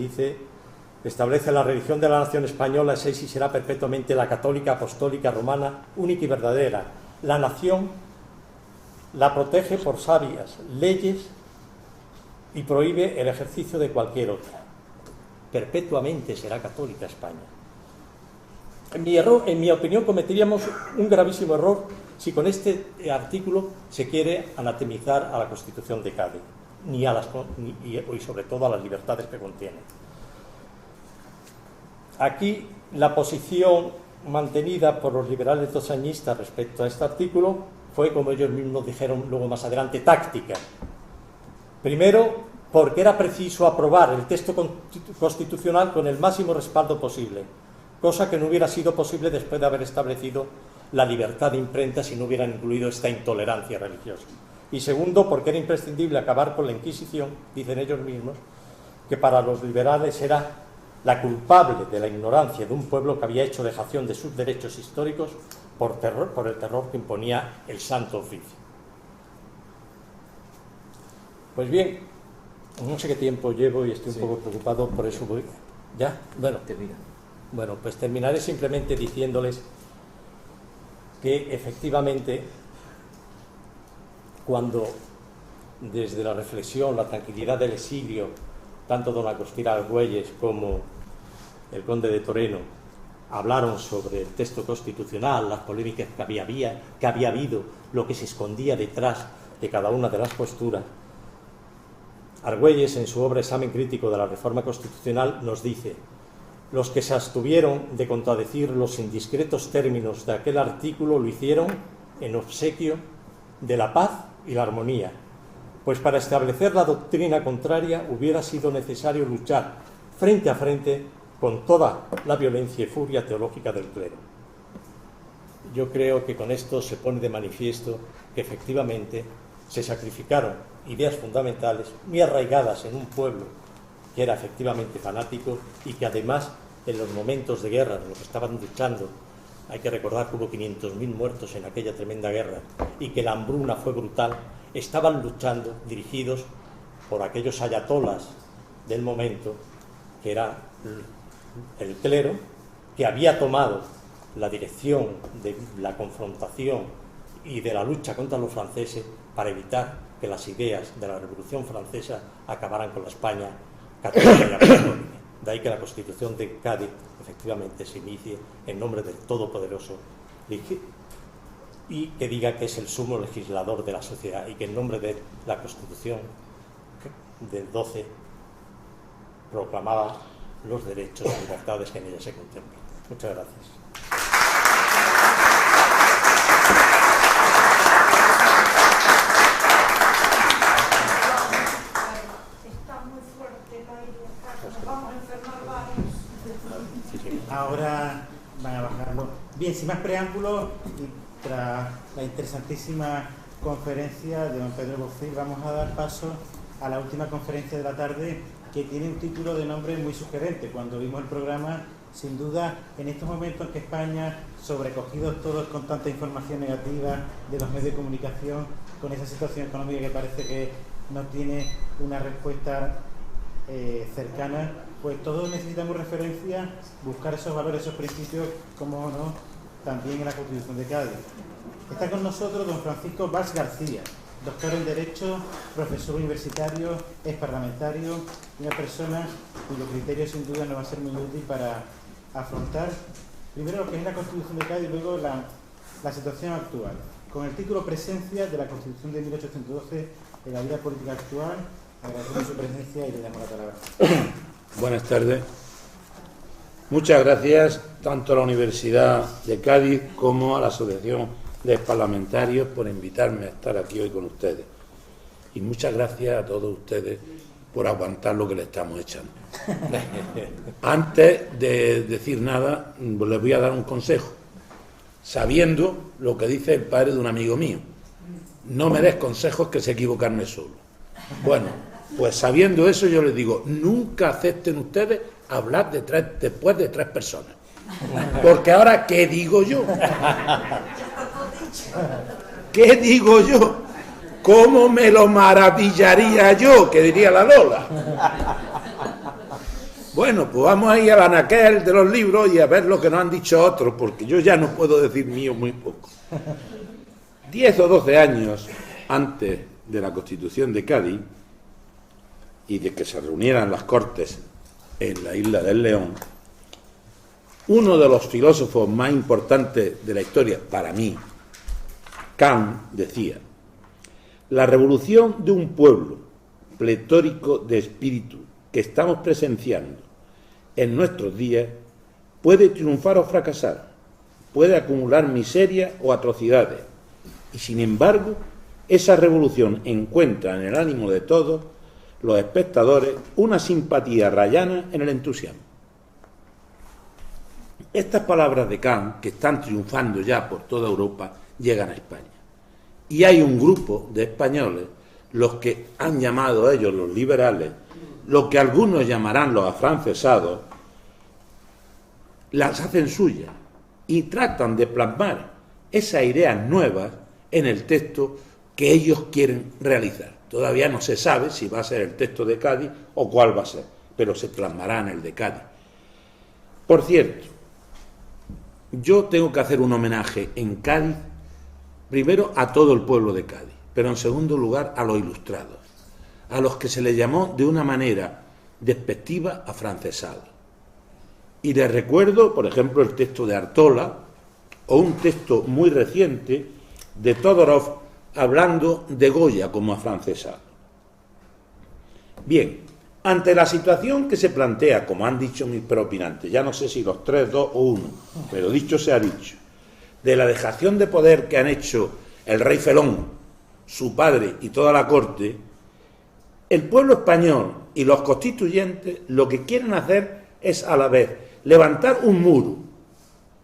establece: la religión de la nación española es y será perpetuamente la católica, apostólica, romana, única y verdadera. La nación la protege por sabias leyes y prohíbe el ejercicio de cualquier otra. Perpetuamente será católica España. En mi opinión, cometeríamos un gravísimo error si con este artículo se quiere anatemizar a la Constitución de Cádiz y sobre todo a las libertades que contiene. Aquí la posición mantenida por los liberales dosañistas respecto a este artículo fue, como ellos mismos dijeron luego más adelante, táctica. Primero, porque era preciso aprobar el texto constitucional con el máximo respaldo posible, cosa que no hubiera sido posible después de haber establecido la libertad de imprenta si no hubieran incluido esta intolerancia religiosa. Y segundo, porque era imprescindible acabar con la Inquisición, dicen ellos mismos, que para los liberales era la culpable de la ignorancia de un pueblo que había hecho dejación de sus derechos históricos por el terror que imponía el Santo Oficio. Pues bien, no sé qué tiempo llevo y estoy un poco preocupado, por eso voy. ¿Ya? Bueno, termina. Bueno, pues terminaré simplemente diciéndoles que efectivamente, cuando desde la reflexión, la tranquilidad del exilio, tanto don Agustín Argüelles como el conde de Toreno hablaron sobre el texto constitucional, las polémicas que había habido, lo que se escondía detrás de cada una de las posturas, Argüelles, en su obra Examen crítico de la reforma constitucional, nos dice: los que se abstuvieron de contradecir los indiscretos términos de aquel artículo lo hicieron en obsequio de la paz y la armonía, pues para establecer la doctrina contraria hubiera sido necesario luchar frente a frente con toda la violencia y furia teológica del clero. Yo creo que con esto se pone de manifiesto que efectivamente se sacrificaron ideas fundamentales muy arraigadas en un pueblo que era efectivamente fanático y que además en los momentos de guerra en los que estaban luchando, hay que recordar que hubo 500.000 muertos en aquella tremenda guerra y que la hambruna fue brutal, estaban luchando dirigidos por aquellos ayatolas del momento, que era el clero, que había tomado la dirección de la confrontación y de la lucha contra los franceses para evitar que las ideas de la Revolución Francesa acabaran con la España católica y apostólica. De ahí que la Constitución de Cádiz efectivamente se inicie en nombre del Todopoderoso y que diga que es el sumo legislador de la sociedad y que en nombre de la Constitución del 12 proclamaba los derechos y libertades que en ella se contemplan. Muchas gracias. Ahora van a bajarlo. Bien, sin más preámbulos, y tras la interesantísima conferencia de don Pedro Bofill, vamos a dar paso a la última conferencia de la tarde, que tiene un título de nombre muy sugerente. Cuando vimos el programa, sin duda, en estos momentos en que España, sobrecogidos todos con tanta información negativa de los medios de comunicación, con esa situación económica que parece que no tiene una respuesta cercana, pues todos necesitamos referencia, buscar esos valores, esos principios, como no, también en la Constitución de Cádiz. Está con nosotros don Francisco Valls García, doctor en Derecho, profesor universitario, es parlamentario, una persona cuyo criterio sin duda nos va a ser muy útil para afrontar primero lo que es la Constitución de Cádiz y luego la situación actual. Con el título Presencia de la Constitución de 1812 en la vida política actual, agradecemos su presencia y le damos la palabra. Buenas tardes. Muchas gracias tanto a la Universidad de Cádiz como a la Asociación de Parlamentarios por invitarme a estar aquí hoy con ustedes. Y muchas gracias a todos ustedes por aguantar lo que le estamos echando. Antes de decir nada, les voy a dar un consejo. Sabiendo lo que dice el padre de un amigo mío, no me des consejos que sé equivocarme solo. Bueno, pues sabiendo eso yo les digo, nunca acepten ustedes hablar después de 3 personas. Porque ahora, ¿qué digo yo? ¿Qué digo yo? ¿Cómo me lo maravillaría yo? Que diría la Lola. Bueno, pues vamos a ir al anaquel de los libros y a ver lo que nos han dicho otros, porque yo ya no puedo decir mío muy poco. 10 o 12 años antes de la Constitución de Cádiz y de que se reunieran las Cortes en la isla del León, uno de los filósofos más importantes de la historia, para mí, Kant, decía: la revolución de un pueblo pletórico de espíritu que estamos presenciando en nuestros días puede triunfar o fracasar, puede acumular miseria o atrocidades, Y sin embargo, esa revolución encuentra en el ánimo de todos los espectadores una simpatía rayana en el entusiasmo. Estas palabras de Kant, que están triunfando ya por toda Europa, llegan a España. Y hay un grupo de españoles, los que han llamado ellos los liberales, lo que algunos llamarán los afrancesados, las hacen suyas y tratan de plasmar esas ideas nuevas en el texto que ellos quieren realizar. Todavía no se sabe si va a ser el texto de Cádiz o cuál va a ser, pero se plasmará en el de Cádiz. Por cierto, yo tengo que hacer un homenaje en Cádiz, primero a todo el pueblo de Cádiz, pero en segundo lugar a los ilustrados, a los que se les llamó de una manera despectiva afrancesados. Y les recuerdo, por ejemplo, el texto de Artola, o un texto muy reciente de Todorov hablando de Goya como afrancesado. Bien, ante la situación que se plantea, como han dicho mis preopinantes, ya no sé si los 3, 2 o 1, pero dicho se ha dicho, de la dejación de poder que han hecho el rey Felón, su padre y toda la corte, el pueblo español y los constituyentes lo que quieren hacer es a la vez levantar un muro,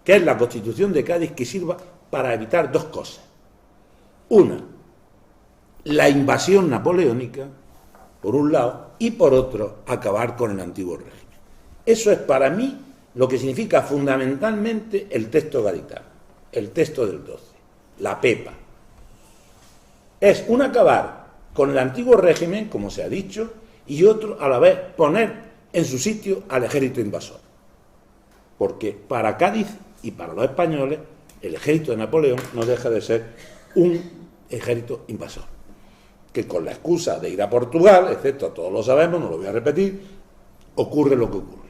que es la Constitución de Cádiz, que sirva para evitar dos cosas. Una, la invasión napoleónica, por un lado, y por otro, acabar con el antiguo régimen. Eso es para mí lo que significa fundamentalmente el texto gaditano, el texto del 12, la Pepa. Es un acabar con el antiguo régimen, como se ha dicho, y otro, a la vez, poner en su sitio al ejército invasor. Porque para Cádiz y para los españoles, el ejército de Napoleón no deja de ser un ejército invasor, que con la excusa de ir a Portugal, excepto todos lo sabemos, no lo voy a repetir, ocurre lo que ocurre.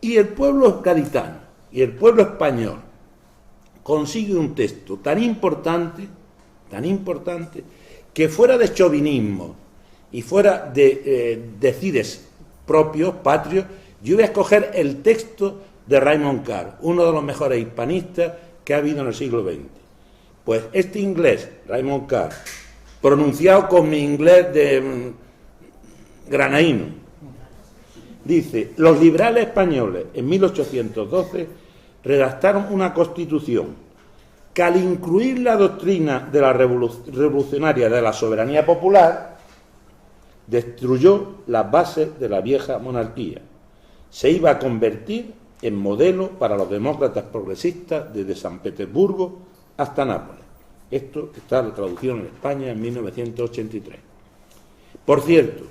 Y el pueblo gaditano y el pueblo español consigue un texto tan importante, que fuera de chauvinismo y fuera de decides propios, patrios, yo voy a escoger el texto de Raymond Carr, uno de los mejores hispanistas que ha habido en el siglo XX. Pues este inglés, Raymond Carr, pronunciado con mi inglés de granaíno, dice: los liberales españoles en 1812 redactaron una constitución que, al incluir la doctrina de la revolucionaria de la soberanía popular, destruyó las bases de la vieja monarquía. Se iba a convertir en modelo para los demócratas progresistas desde San Petersburgo hasta Nápoles. Esto está la traducción en España en 1983. Por cierto,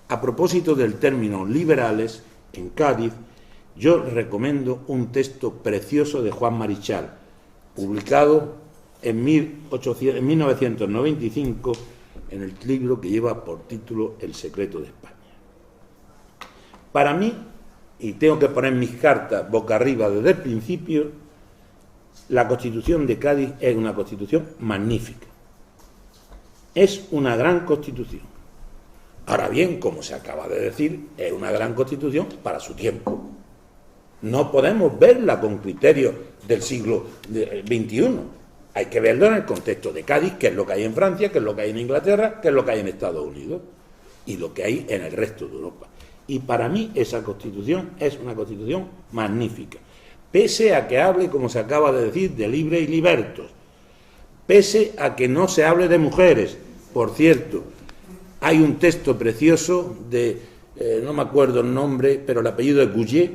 a propósito del término liberales, en Cádiz, yo recomiendo un texto precioso de Juan Marichal, publicado en 1995 en el libro que lleva por título El secreto de España. Para mí, y tengo que poner mis cartas boca arriba desde el principio, la Constitución de Cádiz es una Constitución magnífica. Es una gran Constitución. Ahora bien, como se acaba de decir, es una gran Constitución para su tiempo. No podemos verla con criterios del siglo XXI. Hay que verlo en el contexto de Cádiz, que es lo que hay en Francia, que es lo que hay en Inglaterra, que es lo que hay en Estados Unidos y lo que hay en el resto de Europa. Y para mí esa Constitución es una Constitución magnífica. Pese a que hable, como se acaba de decir, de libre y libertos, pese a que no se hable de mujeres. Por cierto, hay un texto precioso de, no me acuerdo el nombre, pero el apellido es Gouget,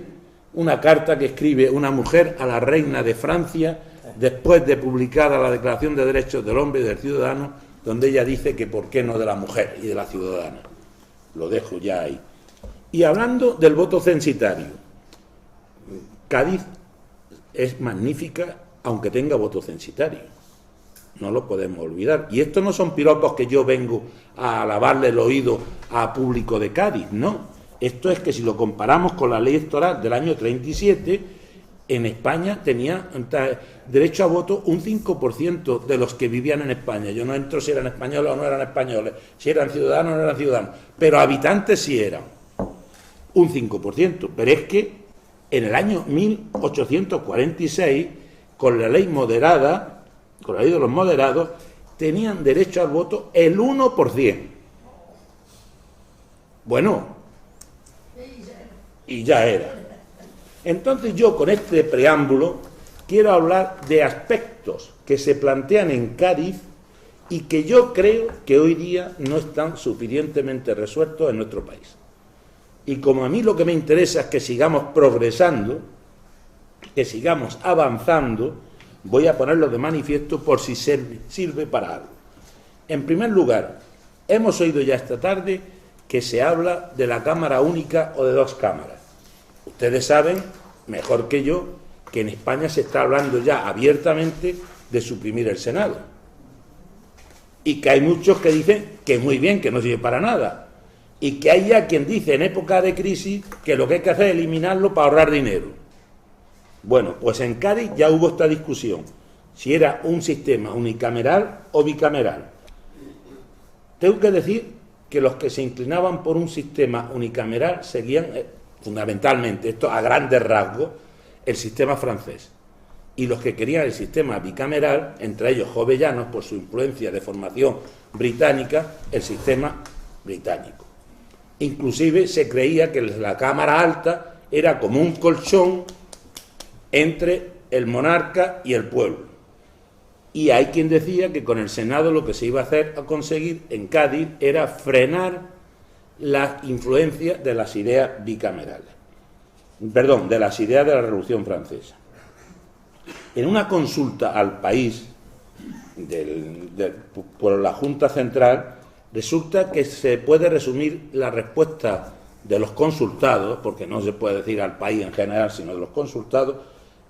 una carta que escribe una mujer a la reina de Francia después de publicada la Declaración de Derechos del Hombre y del Ciudadano, donde ella dice que por qué no de la mujer y de la ciudadana. Lo dejo ya ahí. Y hablando del voto censitario, Cádiz es magnífica aunque tenga voto censitario. No lo podemos olvidar. Y estos no son piropos que yo vengo a lavarle el oído a público de Cádiz, no. Esto es que si lo comparamos con la ley electoral del año 37, en España tenía derecho a voto un 5% de los que vivían en España. Yo no entro si eran españoles o no eran españoles, si eran ciudadanos o no eran ciudadanos, pero habitantes sí eran. Un 5%. Pero es que en el año 1846, con la ley moderada, con la ley de los moderados, tenían derecho al voto el 1%. Bueno, y ya era. Entonces yo con este preámbulo quiero hablar de aspectos que se plantean en Cádiz y que yo creo que hoy día no están suficientemente resueltos en nuestro país. Y como a mí lo que me interesa es que sigamos progresando, que sigamos avanzando, voy a ponerlo de manifiesto por si sirve para algo. En primer lugar, hemos oído ya esta tarde que se habla de la Cámara única o de 2 cámaras. Ustedes saben, mejor que yo, que en España se está hablando ya abiertamente de suprimir el Senado. Y que hay muchos que dicen que muy bien, que no sirve para nada. Y que hay ya quien dice en época de crisis que lo que hay que hacer es eliminarlo para ahorrar dinero. Bueno, pues en Cádiz ya hubo esta discusión, si era un sistema unicameral o bicameral. Tengo que decir que los que se inclinaban por un sistema unicameral seguían, fundamentalmente, esto a grandes rasgos, el sistema francés. Y los que querían el sistema bicameral, entre ellos Jovellanos, por su influencia de formación británica, el sistema británico. Inclusive se creía que la Cámara Alta era como un colchón entre el monarca y el pueblo. Y hay quien decía que con el Senado lo que se iba a hacer, a conseguir en Cádiz, era frenar la influencia de las ideas bicamerales. Perdón, de las ideas de la Revolución Francesa. En una consulta al país por la Junta Central, resulta que se puede resumir la respuesta de los consultados, porque no se puede decir al país en general, sino de los consultados,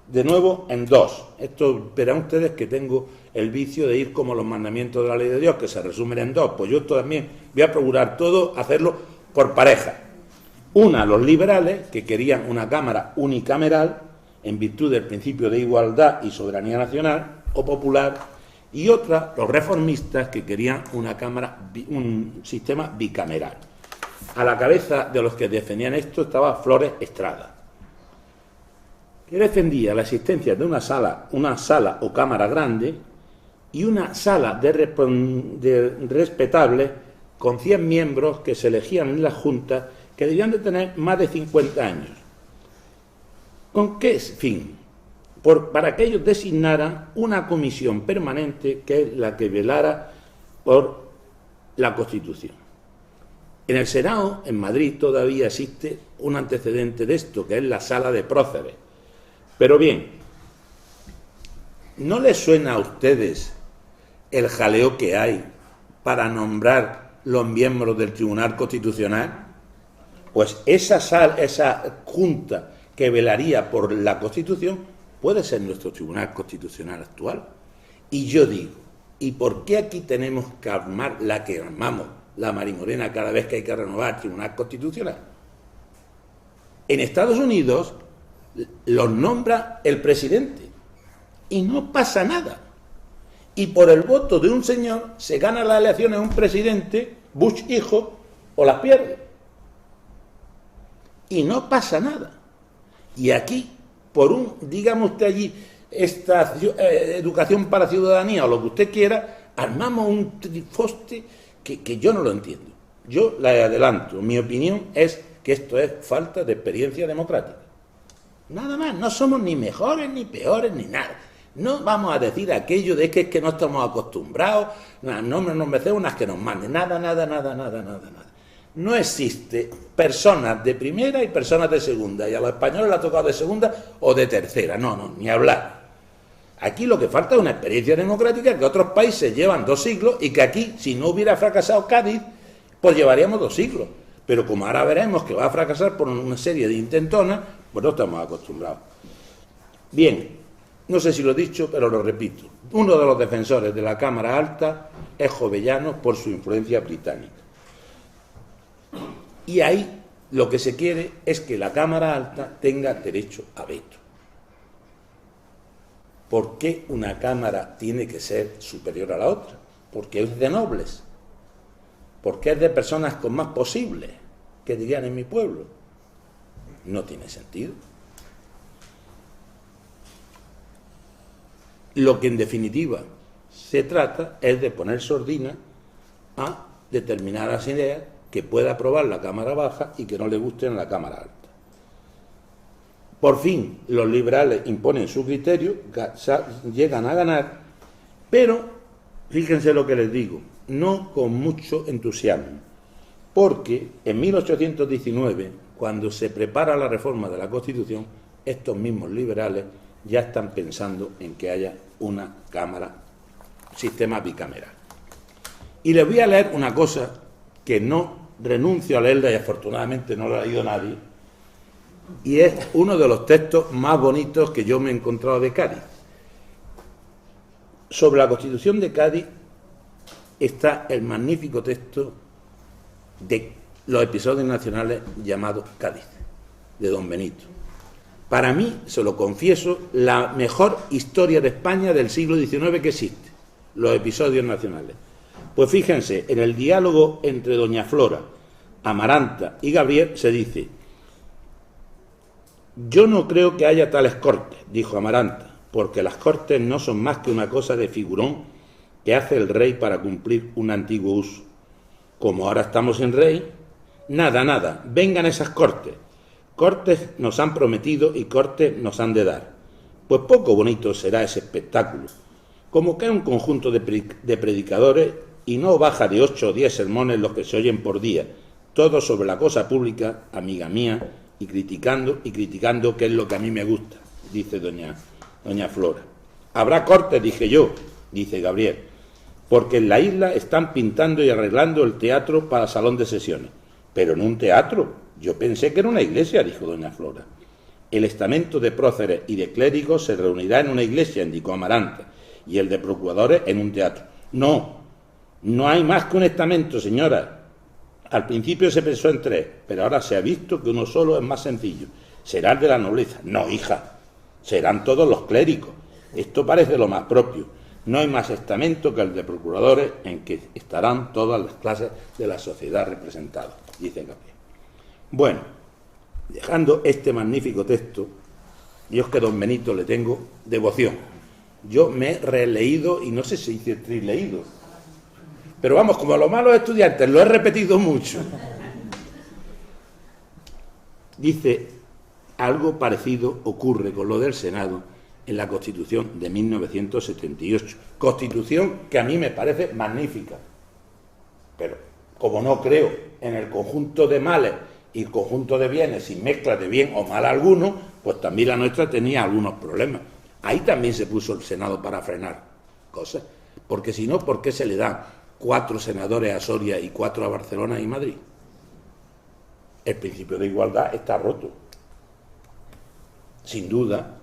de nuevo en 2. Esto verán ustedes que tengo el vicio de ir como los mandamientos de la ley de Dios, que se resumen en 2. Pues yo también voy a procurar todo hacerlo por pareja. Una, los liberales, que querían una Cámara unicameral, en virtud del principio de igualdad y soberanía nacional o popular, y otra, los reformistas, que querían un sistema bicameral. A la cabeza de los que defendían esto estaba Flores Estrada, que defendía la existencia de una sala o cámara grande y una sala respetable con 100 miembros que se elegían en la Junta, que debían de tener más de 50 años. ¿Con qué fin? Para que ellos designaran una comisión permanente que es la que velara por la Constitución. En el Senado, en Madrid, todavía existe un antecedente de esto, que es la sala de próceres. Pero bien, ¿no les suena a ustedes el jaleo que hay para nombrar los miembros del Tribunal Constitucional? Pues esa junta que velaría por la Constitución puede ser nuestro Tribunal Constitucional actual. Y yo digo, ¿y por qué aquí tenemos que armar la que armamos, la marimorena, cada vez que hay que renovar el Tribunal Constitucional? En Estados Unidos los nombra el presidente y no pasa nada. Y por el voto de un señor se gana las elecciones un presidente, Bush hijo, o las pierde. Y no pasa nada. Y aquí, dígame usted allí, esta educación para la ciudadanía o lo que usted quiera, armamos un trifoste que yo no lo entiendo. Yo le adelanto, mi opinión es que esto es falta de experiencia democrática. Nada más, no somos ni mejores ni peores ni nada. No vamos a decir aquello de que es que no estamos acostumbrados, no nos merecemos unas que nos manden, nada. No existe personas de primera y personas de segunda, y a los españoles les ha tocado de segunda o de tercera, no, ni hablar. Aquí lo que falta es una experiencia democrática que otros países llevan 2 siglos y que aquí, si no hubiera fracasado Cádiz, pues llevaríamos 2 siglos. Pero como ahora veremos que va a fracasar por una serie de intentonas, pues no estamos acostumbrados. Bien, no sé si lo he dicho, pero lo repito. Uno de los defensores de la Cámara Alta es Jovellanos por su influencia británica. Y ahí lo que se quiere es que la Cámara Alta tenga derecho a veto. ¿Por qué una Cámara tiene que ser superior a la otra? Porque es de nobles. Porque es de personas con más posibles, que dirían en mi pueblo. No tiene sentido. lo que en definitiva se trata es de poner sordina a determinadas ideas que pueda aprobar la Cámara Baja y que no le gusten a la Cámara Alta. Por fin, los liberales imponen su criterio, llegan a ganar, pero fíjense lo que les digo, no con mucho entusiasmo, porque en 1819, cuando se prepara la reforma de la Constitución, estos mismos liberales ya están pensando en que haya una Cámara, sistema bicameral. Y les voy a leer una cosa que no renuncio a leerla y afortunadamente no la ha leído nadie, y es uno de los textos más bonitos que yo me he encontrado de Cádiz. Sobre la Constitución de Cádiz está el magnífico texto de los episodios nacionales llamados Cádiz, de Don Benito. Para mí, se lo confieso, la mejor historia de España del siglo XIX que existe, los episodios nacionales. Pues fíjense, en el diálogo entre doña Flora, Amaranta y Gabriel se dice: yo no creo que haya tales cortes, dijo Amaranta, porque las cortes no son más que una cosa de figurón que hace el rey para cumplir un antiguo uso. Como ahora estamos sin rey, nada, vengan esas cortes. Cortes nos han prometido y cortes nos han de dar. Pues poco bonito será ese espectáculo, como que un conjunto de predicadores y no baja de 8 o 10 sermones los que se oyen por día, todos sobre la cosa pública, amiga mía, y criticando, que es lo que a mí me gusta, dice doña Flora. Habrá cortes, dije yo, dice Gabriel, porque en la isla están pintando y arreglando el teatro para salón de sesiones. Pero en un teatro, yo pensé que era una iglesia, dijo doña Flora. El estamento de próceres y de clérigos se reunirá en una iglesia, indicó Amaranta, y el de procuradores en un teatro. No hay más que un estamento, señora. Al principio se pensó en 3, pero ahora se ha visto que uno solo es más sencillo. Será el de la nobleza. No, hija, serán todos los clérigos. Esto parece lo más propio. No hay más estamento que el de procuradores en que estarán todas las clases de la sociedad representadas, dice Gabriel. Bueno, dejando este magnífico texto, yo es que a Don Benito le tengo devoción. Yo me he releído y no sé si hice trileído. Pero vamos, como a los malos estudiantes, lo he repetido mucho. Dice, algo parecido ocurre con lo del Senado en la Constitución de 1978. Constitución que a mí me parece magnífica. Pero como no creo en el conjunto de males y el conjunto de bienes sin mezcla de bien o mal alguno, pues también la nuestra tenía algunos problemas. Ahí también se puso el Senado para frenar cosas. Porque si no, ¿por qué se le da 4 senadores a Soria y 4 a Barcelona y Madrid? El principio de igualdad está roto, sin duda.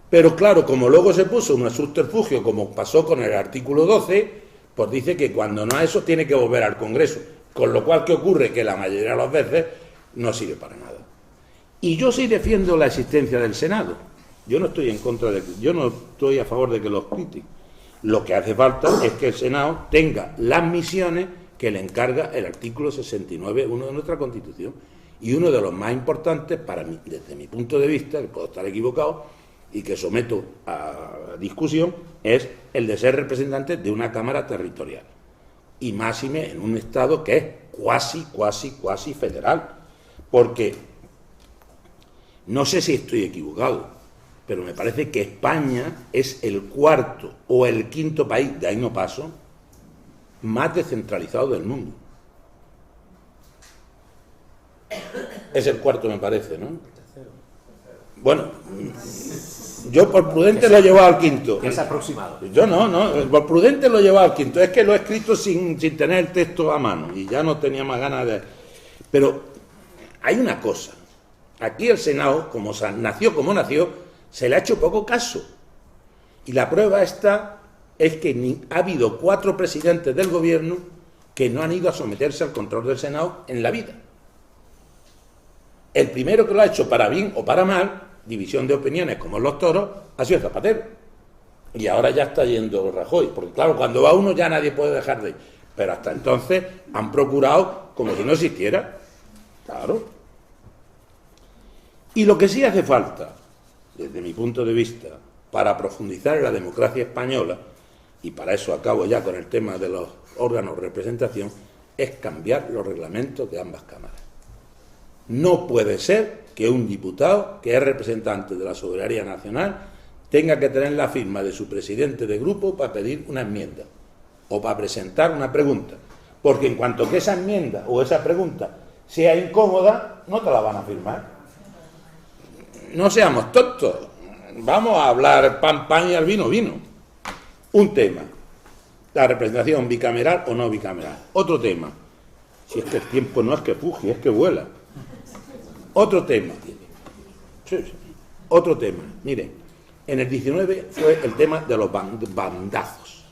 Pero claro, como luego se puso un subterfugio, como pasó con el artículo 12, pues dice que cuando no a eso tiene que volver al Congreso, con lo cual, ¿qué ocurre? Que la mayoría de las veces no sirve para nada. Y yo sí defiendo la existencia del Senado. Yo no estoy a favor de que los critiquen. Lo que hace falta es que el Senado tenga las misiones que le encarga el artículo 69.1 de nuestra Constitución. Y uno de los más importantes, para mí, desde mi punto de vista, que puedo estar equivocado y que someto a discusión, es el de ser representante de una Cámara territorial. Y máxime en un Estado que es cuasi federal. Porque no sé si estoy equivocado, pero me parece que España es el 4º o el 5º país, de ahí no paso, más descentralizado del mundo. Es el 4º, me parece, ¿no? Bueno, yo por prudente lo he llevado al 5º. Es aproximado. Yo no, por prudente lo he llevado al 5º. Es que lo he escrito sin tener el texto a mano y ya no tenía más ganas de... Pero hay una cosa. Aquí el Senado, como nació como nació, se le ha hecho poco caso. Y la prueba está es que ha habido 4 presidentes del gobierno que no han ido a someterse al control del Senado en la vida. El primero que lo ha hecho para bien o para mal, división de opiniones como en los toros, ha sido Zapatero. Y ahora ya está yendo Rajoy, porque claro, cuando va uno ya nadie puede dejar de ir. Pero hasta entonces han procurado como si no existiera. Claro. Y lo que sí hace falta, desde mi punto de vista, para profundizar en la democracia española, y para eso acabo ya con el tema de los órganos de representación, es cambiar los reglamentos de ambas cámaras. No puede ser que un diputado, que es representante de la soberanía nacional, tenga que tener la firma de su presidente de grupo para pedir una enmienda o para presentar una pregunta, porque en cuanto que esa enmienda o esa pregunta sea incómoda, no te la van a firmar. No seamos tontos, vamos a hablar pan y al vino. Un tema, la representación bicameral o no bicameral. Otro tema, si es que el tiempo no es que fuge, es que vuela. Otro tema, otro tema, miren, en el 19 fue el tema de los bandazos.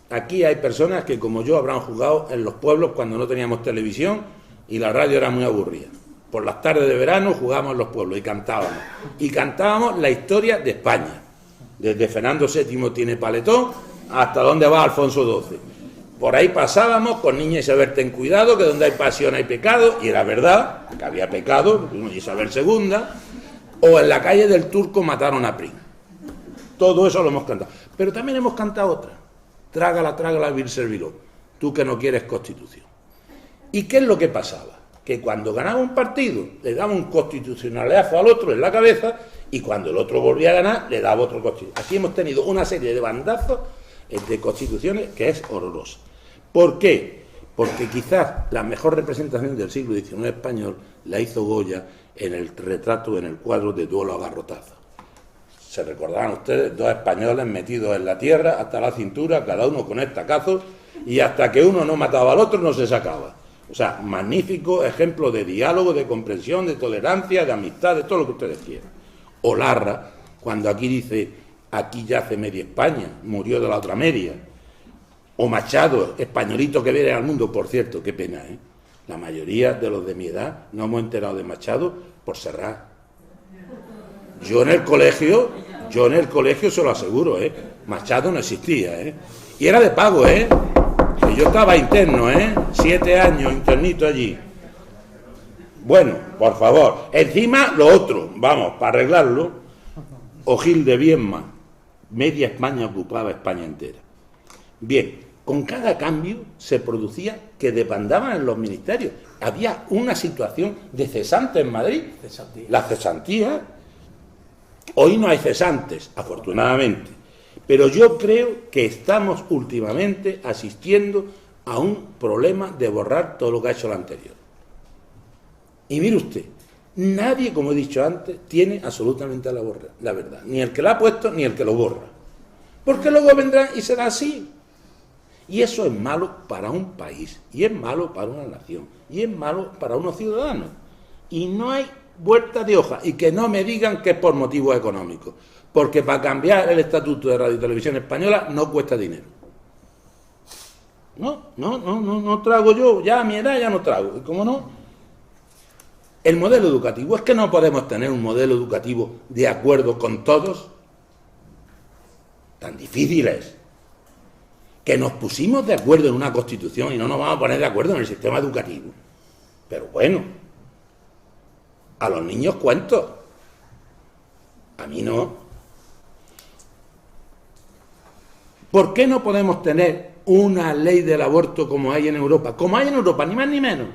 Aquí hay personas que, como yo, habrán jugado en los pueblos cuando no teníamos televisión y la radio era muy aburrida. Por las tardes de verano jugábamos en los pueblos y cantábamos. Y cantábamos la historia de España. Desde Fernando VII tiene paletón hasta donde va Alfonso XII. Por ahí pasábamos con Niña Isabel ten cuidado, que donde hay pasión hay pecado, y era verdad, que había pecado, Isabel II, o en la calle del Turco mataron a Prim. Todo eso lo hemos cantado. Pero también hemos cantado otra. Trágala, Vir serviró. Tú que no quieres constitución. ¿Y qué es lo que pasaba? Que cuando ganaba un partido, le daba un constitucionalazo al otro en la cabeza, y cuando el otro volvía a ganar, le daba otro constitucional. Aquí hemos tenido una serie de bandazos de constituciones que es horrorosa. ¿Por qué? Porque quizás la mejor representación del siglo XIX español la hizo Goya en el retrato, en el cuadro de Duelo a garrotazos. Se recordarán ustedes, dos españoles metidos en la tierra hasta la cintura, cada uno con estacazos, y hasta que uno no mataba al otro no se sacaba. O sea, magnífico ejemplo de diálogo, de comprensión, de tolerancia, de amistad, de todo lo que ustedes quieran. O Larra, cuando aquí dice, aquí yace media España, murió de la otra media. O Machado, españolito que viene al mundo, por cierto, qué pena, ¿eh? La mayoría de los de mi edad no hemos enterado de Machado por Serrat. Yo en el colegio se lo aseguro, Machado no existía, y era de pago, que yo estaba interno, 7 años internito allí. Bueno, por favor, encima lo otro, vamos, para arreglarlo, O'Gil de Viedma, media España ocupaba España entera. Bien, con cada cambio se producía que desbandaban en los ministerios. Había una situación de cesante en Madrid. Las cesantías. Hoy no hay cesantes, afortunadamente. Pero yo creo que estamos últimamente asistiendo a un problema de borrar todo lo que ha hecho el anterior. Y mire usted, nadie, como he dicho antes, tiene absolutamente la verdad. Ni el que la ha puesto, ni el que lo borra. Porque luego vendrán y será así. Y eso es malo para un país, y es malo para una nación, y es malo para unos ciudadanos. Y no hay vuelta de hoja, y que no me digan que es por motivos económicos, porque para cambiar el estatuto de Radio y Televisión Española no cuesta dinero. No trago yo, ya a mi edad ya no trago, y cómo no. El modelo educativo, es que no podemos tener un modelo educativo de acuerdo con todos, tan difícil es. Que nos pusimos de acuerdo en una Constitución y no nos vamos a poner de acuerdo en el sistema educativo. Pero bueno, a los niños cuento, a mí no. ¿Por qué no podemos tener una ley del aborto como hay en Europa? Como hay en Europa, ni más ni menos.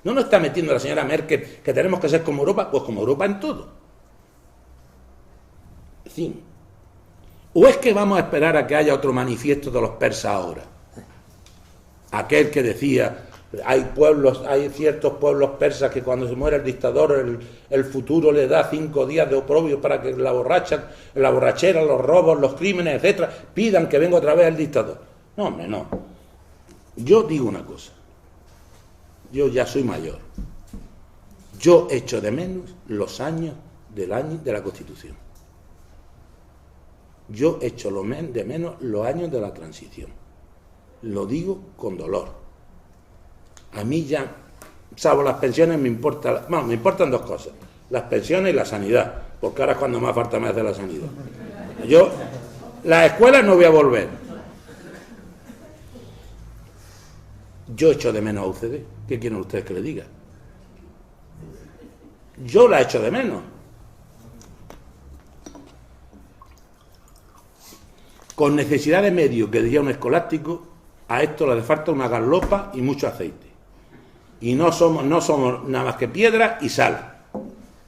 ¿No nos está metiendo la señora Merkel que tenemos que ser como Europa? Pues como Europa en todo. En fin. ¿O es que vamos a esperar a que haya otro manifiesto de los persas ahora? Aquel que decía, hay ciertos pueblos persas que cuando se muere el dictador, el futuro le da 5 días de oprobio para que la borrachera, los robos, los crímenes, etcétera, pidan que venga otra vez el dictador. No, hombre, no. Yo digo una cosa. Yo ya soy mayor. Yo echo de menos los años de la Constitución. Yo echo de menos los años de la transición. Lo digo con dolor. A mí ya, salvo las pensiones, me importan dos cosas. Las pensiones y la sanidad, porque ahora es cuando más falta me hace la sanidad. Yo, las escuelas no voy a volver. Yo echo de menos a UCD. ¿Qué quieren ustedes que le diga? Yo la echo de menos. con necesidad de medios, que diría un escolástico, a esto le falta una garlopa y mucho aceite. Y no somos nada más que piedra y sal,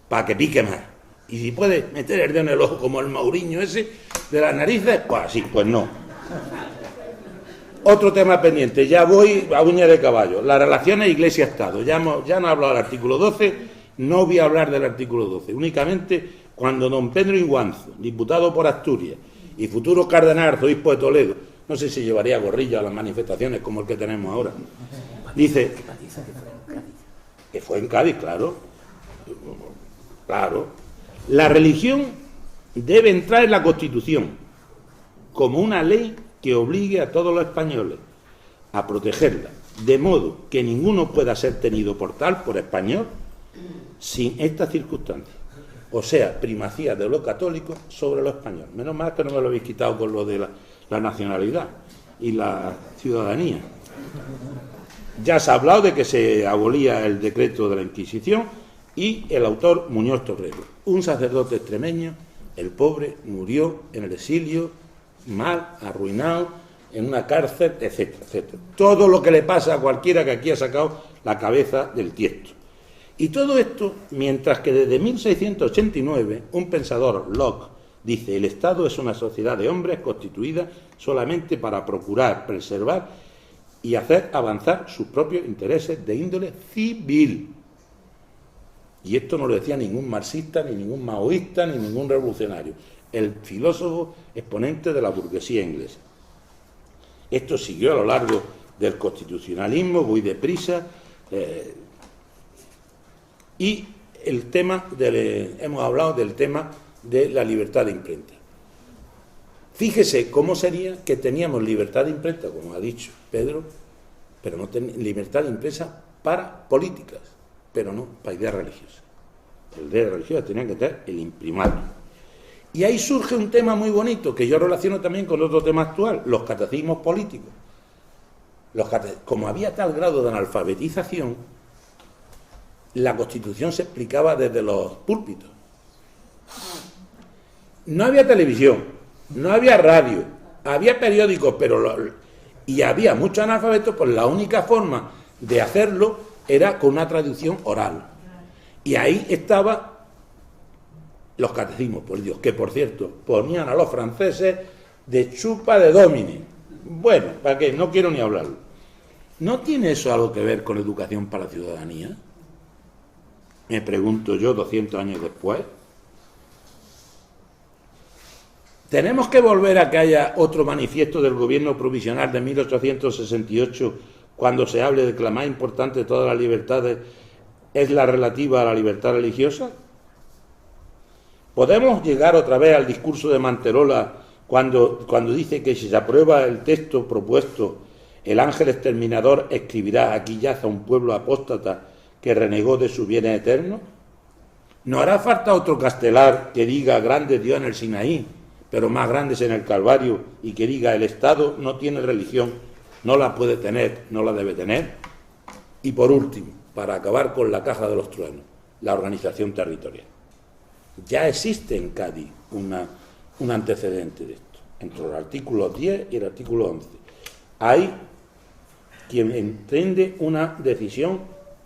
para que pique más. Y si puede meter el dedo en el ojo como el Mauriño ese de las narices, pues así, pues no. Otro tema pendiente, ya voy a uña de caballo, las relaciones Iglesia-Estado. Ya no he hablado del artículo 12, no voy a hablar del artículo 12. Únicamente cuando don Pedro Inguanzo, diputado por Asturias y futuro cardenal arzobispo de Toledo, no sé si llevaría gorrilla a las manifestaciones como el que tenemos ahora, dice que fue en Cádiz, claro, la religión debe entrar en la Constitución como una ley que obligue a todos los españoles a protegerla, de modo que ninguno pueda ser tenido por tal, por español, sin estas circunstancias. O sea, primacía de lo católico sobre lo español. Menos mal que no me lo habéis quitado con lo de la nacionalidad y la ciudadanía. Ya se ha hablado de que se abolía el decreto de la Inquisición y el autor Muñoz Torrero, un sacerdote extremeño, el pobre murió en el exilio, mal, arruinado, en una cárcel, etcétera, etcétera. Todo lo que le pasa a cualquiera que aquí ha sacado la cabeza del tiesto. Y todo esto, mientras que desde 1689 un pensador, Locke, dice: el Estado es una sociedad de hombres constituida solamente para procurar, preservar y hacer avanzar sus propios intereses de índole civil. Y esto no lo decía ningún marxista, ni ningún maoísta, ni ningún revolucionario. El filósofo exponente de la burguesía inglesa. Esto siguió a lo largo del constitucionalismo, voy deprisa, y hemos hablado del tema de la libertad de imprenta. Fíjese cómo sería que teníamos libertad de imprenta, como ha dicho Pedro, pero no libertad de imprenta para políticas, pero no para ideas religiosas. Las ideas religiosas tenían que tener el imprimario. Y ahí surge un tema muy bonito, que yo relaciono también con otro tema actual, los catecismos políticos. Como había tal grado de analfabetización, la Constitución se explicaba desde los púlpitos. No había televisión, no había radio, había periódicos, y había muchos analfabetos, pues la única forma de hacerlo era con una traducción oral. Y ahí estaban los catecismos políticos, que por cierto ponían a los franceses de chupa de Domini. Bueno, ¿para qué? No quiero ni hablarlo. ¿No tiene eso algo que ver con educación para la ciudadanía? Me pregunto yo 200 años después. ¿Tenemos que volver a que haya otro manifiesto del gobierno provisional de 1868 cuando se hable de que la más importante de todas las libertades es la relativa a la libertad religiosa? ¿Podemos llegar otra vez al discurso de Manterola cuando dice que si se aprueba el texto propuesto, el ángel exterminador escribirá: aquí yaza un pueblo apóstata que renegó de su bien eterno? ¿No hará falta otro castelar que diga grande Dios en el Sinaí, pero más grandes en el Calvario, y que diga el Estado no tiene religión, no la puede tener, no la debe tener? Y por último, para acabar con la caja de los truenos, la organización territorial. Ya existe en Cádiz un antecedente de esto, entre los artículos 10 y el artículo 11. Hay quien entiende una decisión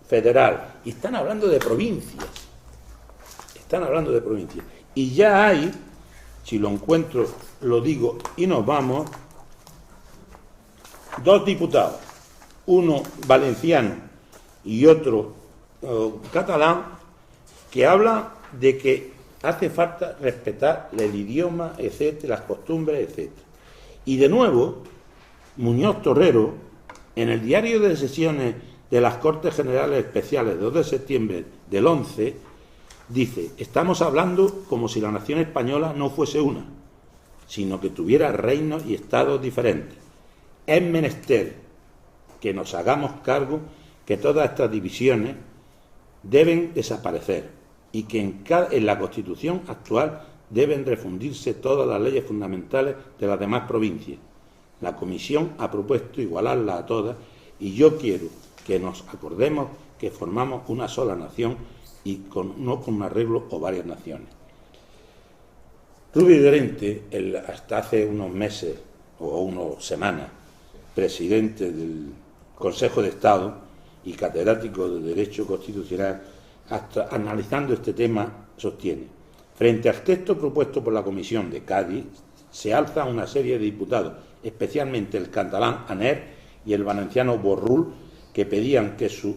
federal, y están hablando de provincias. Y ya hay, si lo encuentro, lo digo y nos vamos, 2 diputados, uno valenciano y otro catalán, que hablan de que hace falta respetar el idioma, etcétera, las costumbres, etcétera. Y de nuevo, Muñoz Torrero, en el diario de sesiones de las Cortes Generales Especiales, 2 de septiembre del 11, dice: estamos hablando como si la nación española no fuese una, sino que tuviera reinos y estados diferentes. Es menester que nos hagamos cargo que todas estas divisiones deben desaparecer y que en la Constitución actual deben refundirse todas las leyes fundamentales de las demás provincias. La Comisión ha propuesto igualarlas a todas, y yo quiero que nos acordemos que formamos una sola nación y no con un arreglo o varias naciones. Rubio Llorente, hasta hace unos meses o unas semanas, presidente del Consejo de Estado y catedrático de Derecho Constitucional, hasta analizando este tema, sostiene: frente al texto propuesto por la Comisión de Cádiz, se alza una serie de diputados, especialmente el catalán Aner y el valenciano Borrul, que pedían que su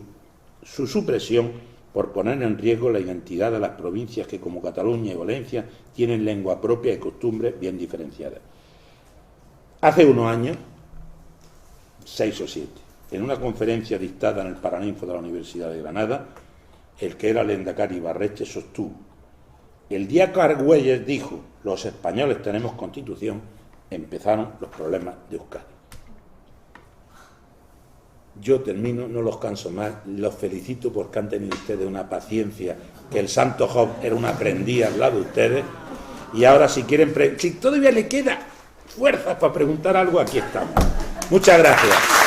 supresión por poner en riesgo la identidad de las provincias que, como Cataluña y Valencia, tienen lengua propia y costumbres bien diferenciadas. Hace unos años, 6 o 7, en una conferencia dictada en el Paraninfo de la Universidad de Granada, el que era lehendakari Ibarretxe sostuvo: el día que Argüelles dijo los españoles tenemos constitución, empezaron los problemas de Euskadi. Yo termino, no los canso más, los felicito porque han tenido ustedes una paciencia, que el santo Job era un aprendiz al lado de ustedes, y ahora si quieren, si todavía le queda fuerzas para preguntar algo, aquí estamos. Muchas gracias.